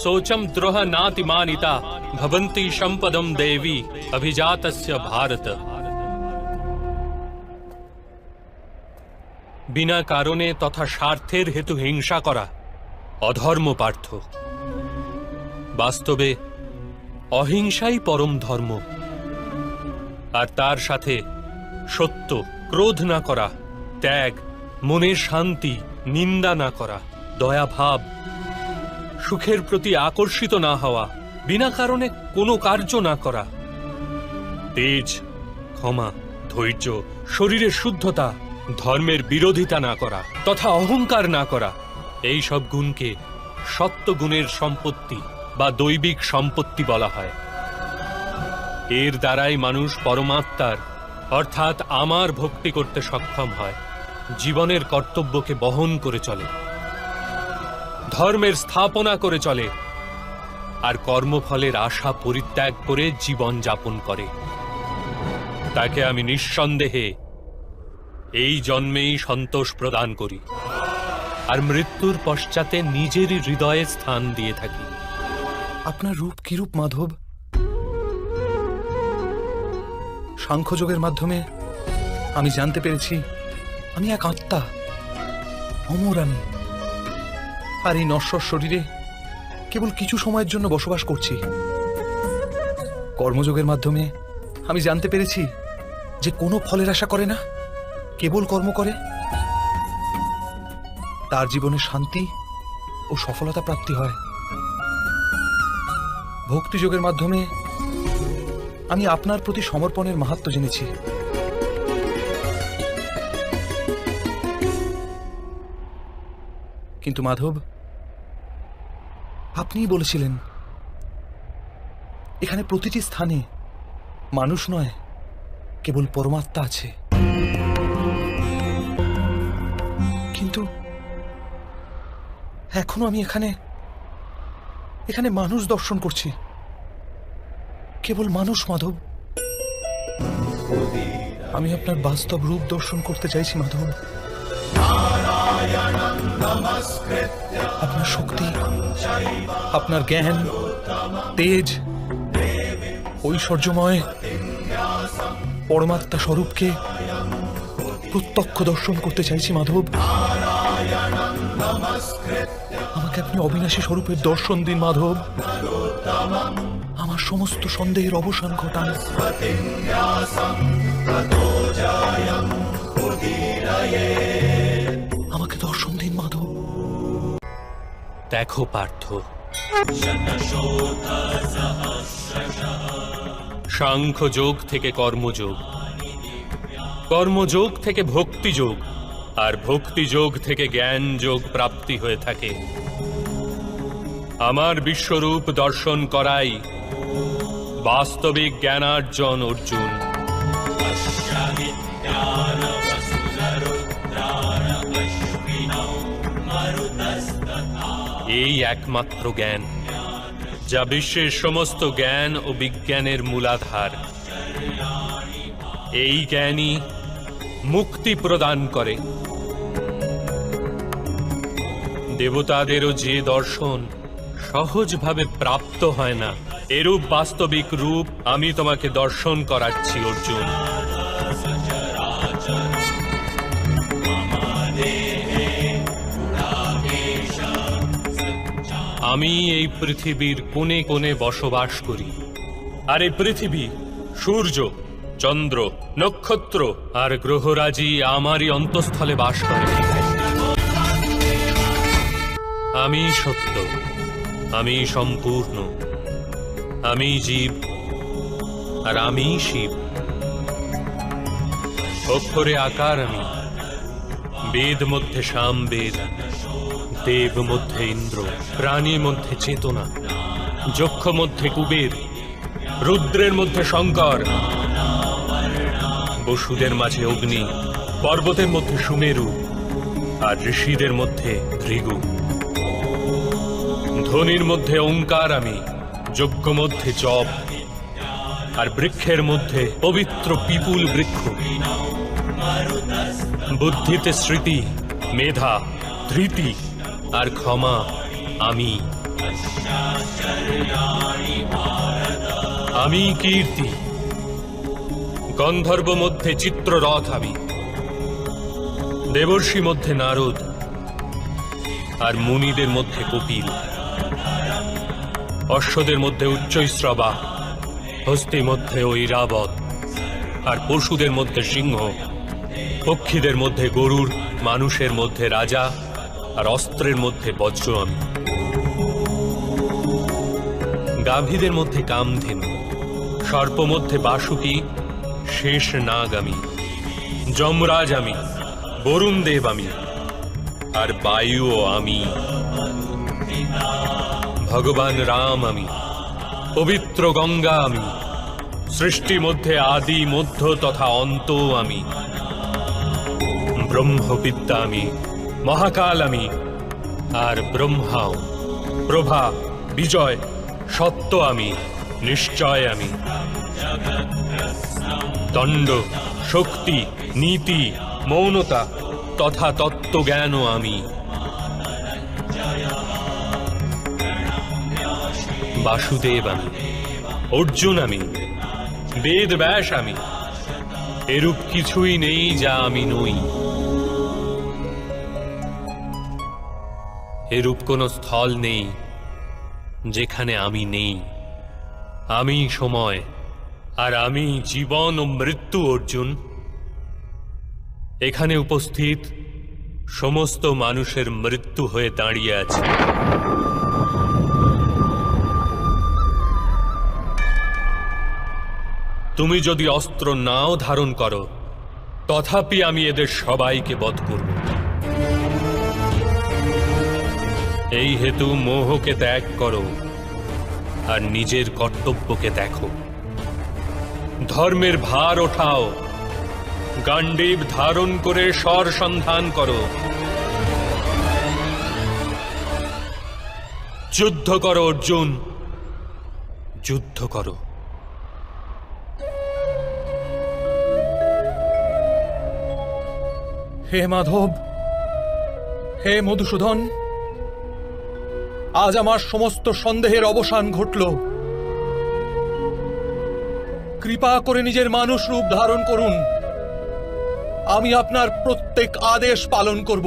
शोचम, द्रोह, नातिमानिता, भवन्ति সম্পদম দেবী অভিজাতস্য ভারত। বিনা কারণে তথা স্বার্থের হেতু হিংসা করা অধর্ম পার্থ। বাস্তবে অহিংসাই পরম ধর্ম, আর তার সাথে সত্য, ক্রোধ না করা, ত্যাগ, মনের শান্তি, নিন্দা না করা, দয়াভাব, সুখের প্রতি আকর্ষিত না হওয়া, বিনা কারণে কোনো কার্য না করা, তেজ, ক্ষমা, ধৈর্য, শরীরের শুদ্ধতা, ধর্মের বিরোধিতা না করা তথা অহংকার না করা, এই সব গুণকে সত্ত্বগুণের সম্পত্তি বা দৈবিক সম্পত্তি বলা হয়। এর দ্বারাই মানুষ পরমাত্মার অর্থাৎ আমার ভক্তি করতে সক্ষম হয়, জীবনের কর্তব্যকে বহন করে চলে, ধর্মের স্থাপনা করে চলে, আর কর্মফলের আশা পরিত্যাগ করে জীবন যাপন করে। তাকে আমি নিঃসন্দেহে এই জন্মেই সন্তোষ প্রদান করি, আর মৃত্যুর পশ্চাতে নিজেরই হৃদয়ে স্থান দিয়ে থাকি। আপনার রূপ কিরূপ মাধব? সাংখ্যযোগের মাধ্যমে আমি জানতে পেরেছি আমি এক আত্মা, অমর আমি, আর এই নশ্বর শরীরে কেবল কিছু সময়ের জন্য বসবাস করছি। কর্মযোগের মাধ্যমে আমি জানতে পেরেছি যে কোনো ফলের আশা করে না, কেবল কর্ম করে, তার জীবনে শান্তি ও সফলতা প্রাপ্তি হয়। ভক্তিযোগের মাধ্যমে আমি আপনার প্রতি সমর্পণের মাহাত্ম্য জেনেছি। কিন্তু মাধব, আপনিই বলেছিলেন এখানে প্রতিটি স্থানে মানুষ নয়, কেবল পরমাত্মা আছে। কিন্তু এখনো আমি এখানে মানুষ দর্শন করছি, কেবল মানুষ মাধব। আমি আপনার বাস্তব রূপ দর্শন করতে চাইছি মাধব। আপনার শক্তি, আপনার জ্ঞান, তেজ, ঐশ্বর্যময় পরমাত্মা স্বরূপকে প্রত্যক্ষ দর্শন করতে চাইছি মাধব। আমাকে আপনি অবিনাশী স্বরূপের দর্শন দিন মাধব। আমার সমস্ত সন্দেহের অবসান ঘটান। আমাকে দর্শন দিন মাধব। দেখো পার্থ, সাংখ্যযোগ থেকে কর্মযোগ, কর্মযোগ থেকে ভক্তিযোগ, আর ভক্তিযোগ থেকে জ্ঞান যোগ প্রাপ্তি হয়ে থাকে। আমার বিশ্বরূপ দর্শন করাই বাস্তবিক জ্ঞানার্জন অর্জুন। এই একমাত্র জ্ঞান যা বিশ্বের সমস্ত জ্ঞান ও বিজ্ঞানের মূলাধার। এই জ্ঞানই মুক্তি প্রদান করে। দেবতাদেরও যে দর্শন সহজভাবে প্রাপ্ত হয় না, এরূপ বাস্তবিক রূপ আমি তোমাকে দর্শন করাচ্ছি অর্জুন। আমি এই পৃথিবীর কোণে কোণে বসবাস করি, আর এই পৃথিবী, সূর্য, চন্দ্র, নক্ষত্র আর গ্রহরাজি আমারই অন্তঃস্থলে বাস করে। আমি সত্য, আমি সম্পূর্ণ, আমি জীব, আর আমি শিব। অক্ষরে আকার আমি, বেদ মধ্যে সামবেদ, দেব মধ্যে ইন্দ্র, প্রাণী মধ্যে চেতনা, যক্ষ মধ্যে কুবের, রুদ্রের মধ্যে শঙ্কর, বসুদের মাঝে অগ্নি, পর্বতের মধ্যে সুমেরু, আর ঋষিদের মধ্যে ভৃগু। ধ্বনির মধ্যে ওঙ্কার আমি, যজ্ঞ মধ্যে জপ, আর বৃক্ষের মধ্যে পবিত্র পিপুল বৃক্ষ। বুদ্ধিতে স্মৃতি, মেধা, ধৃতি আর ক্ষমা আমি। আমি কীর্তি, গন্ধর্ব মধ্যে চিত্ররথ আমি, দেবর্ষি মধ্যে নারদ, আর মুনিদের মধ্যে কপিল, অশ্বদের মধ্যে উচ্চৈশ্রবা, হস্তির মধ্যে ঐরাবত, আর পশুদের মধ্যে সিংহ, পক্ষীদের মধ্যে গরুড়, মানুষের মধ্যে রাজা, আর অস্ত্রের মধ্যে বজ্র আমি। গাভীদের মধ্যে কামধেনু, সর্প মধ্যে বাসুকী, শেষ নাগ আমি, যমরাজ আমি, বরুণ দেব আমি, আর বায়ুও আমি। ভগবান রাম আমি, পবিত্র গঙ্গা আমি, সৃষ্টি মধ্যে আদি মধ্য তথা অন্ত আমি। ব্রহ্মবিদ্যা আমি, মহাকাল আমি, আর ব্রহ্মাও। প্রভা, বিজয়, সত্য আমি, নিশ্চয় আমি। দণ্ড, শক্তি, নীতি, মৌনতা তথা তত্ত্বজ্ঞানও আমি। বাসুদেব আমি, অর্জুন আমি, বেদ ব্যাস আমি। এরূপ কিছুই নেই যা আমি নই। এরূপ কোন স্থল নেই যেখানে আমি নেই। আমি সময়, আর আমি জীবন ও মৃত্যু। অর্জুন, এখানে উপস্থিত সমস্ত মানুষের মৃত্যু হয়ে দাঁড়িয়ে আছে। তুমি যদি অস্ত্র নাও ধারণ করো, তথাপি আমি এদের সবাইকে বধ করব। এই হেতু মোহকে ত্যাগ করো আর নিজের কর্তব্যকে দেখো। ধর্মের ভার ওঠাও, গান্ডীব ধারণ করে স্বর সন্ধান করো। যুদ্ধ করো অর্জুন, যুদ্ধ করো। হে মাধব, হে মধুসূদন, আজ আমার সমস্ত সন্দেহের অবসান ঘটল। কৃপা করে নিজের মানুষ রূপ ধারণ করুন। আমি আপনার প্রত্যেক আদেশ পালন করব।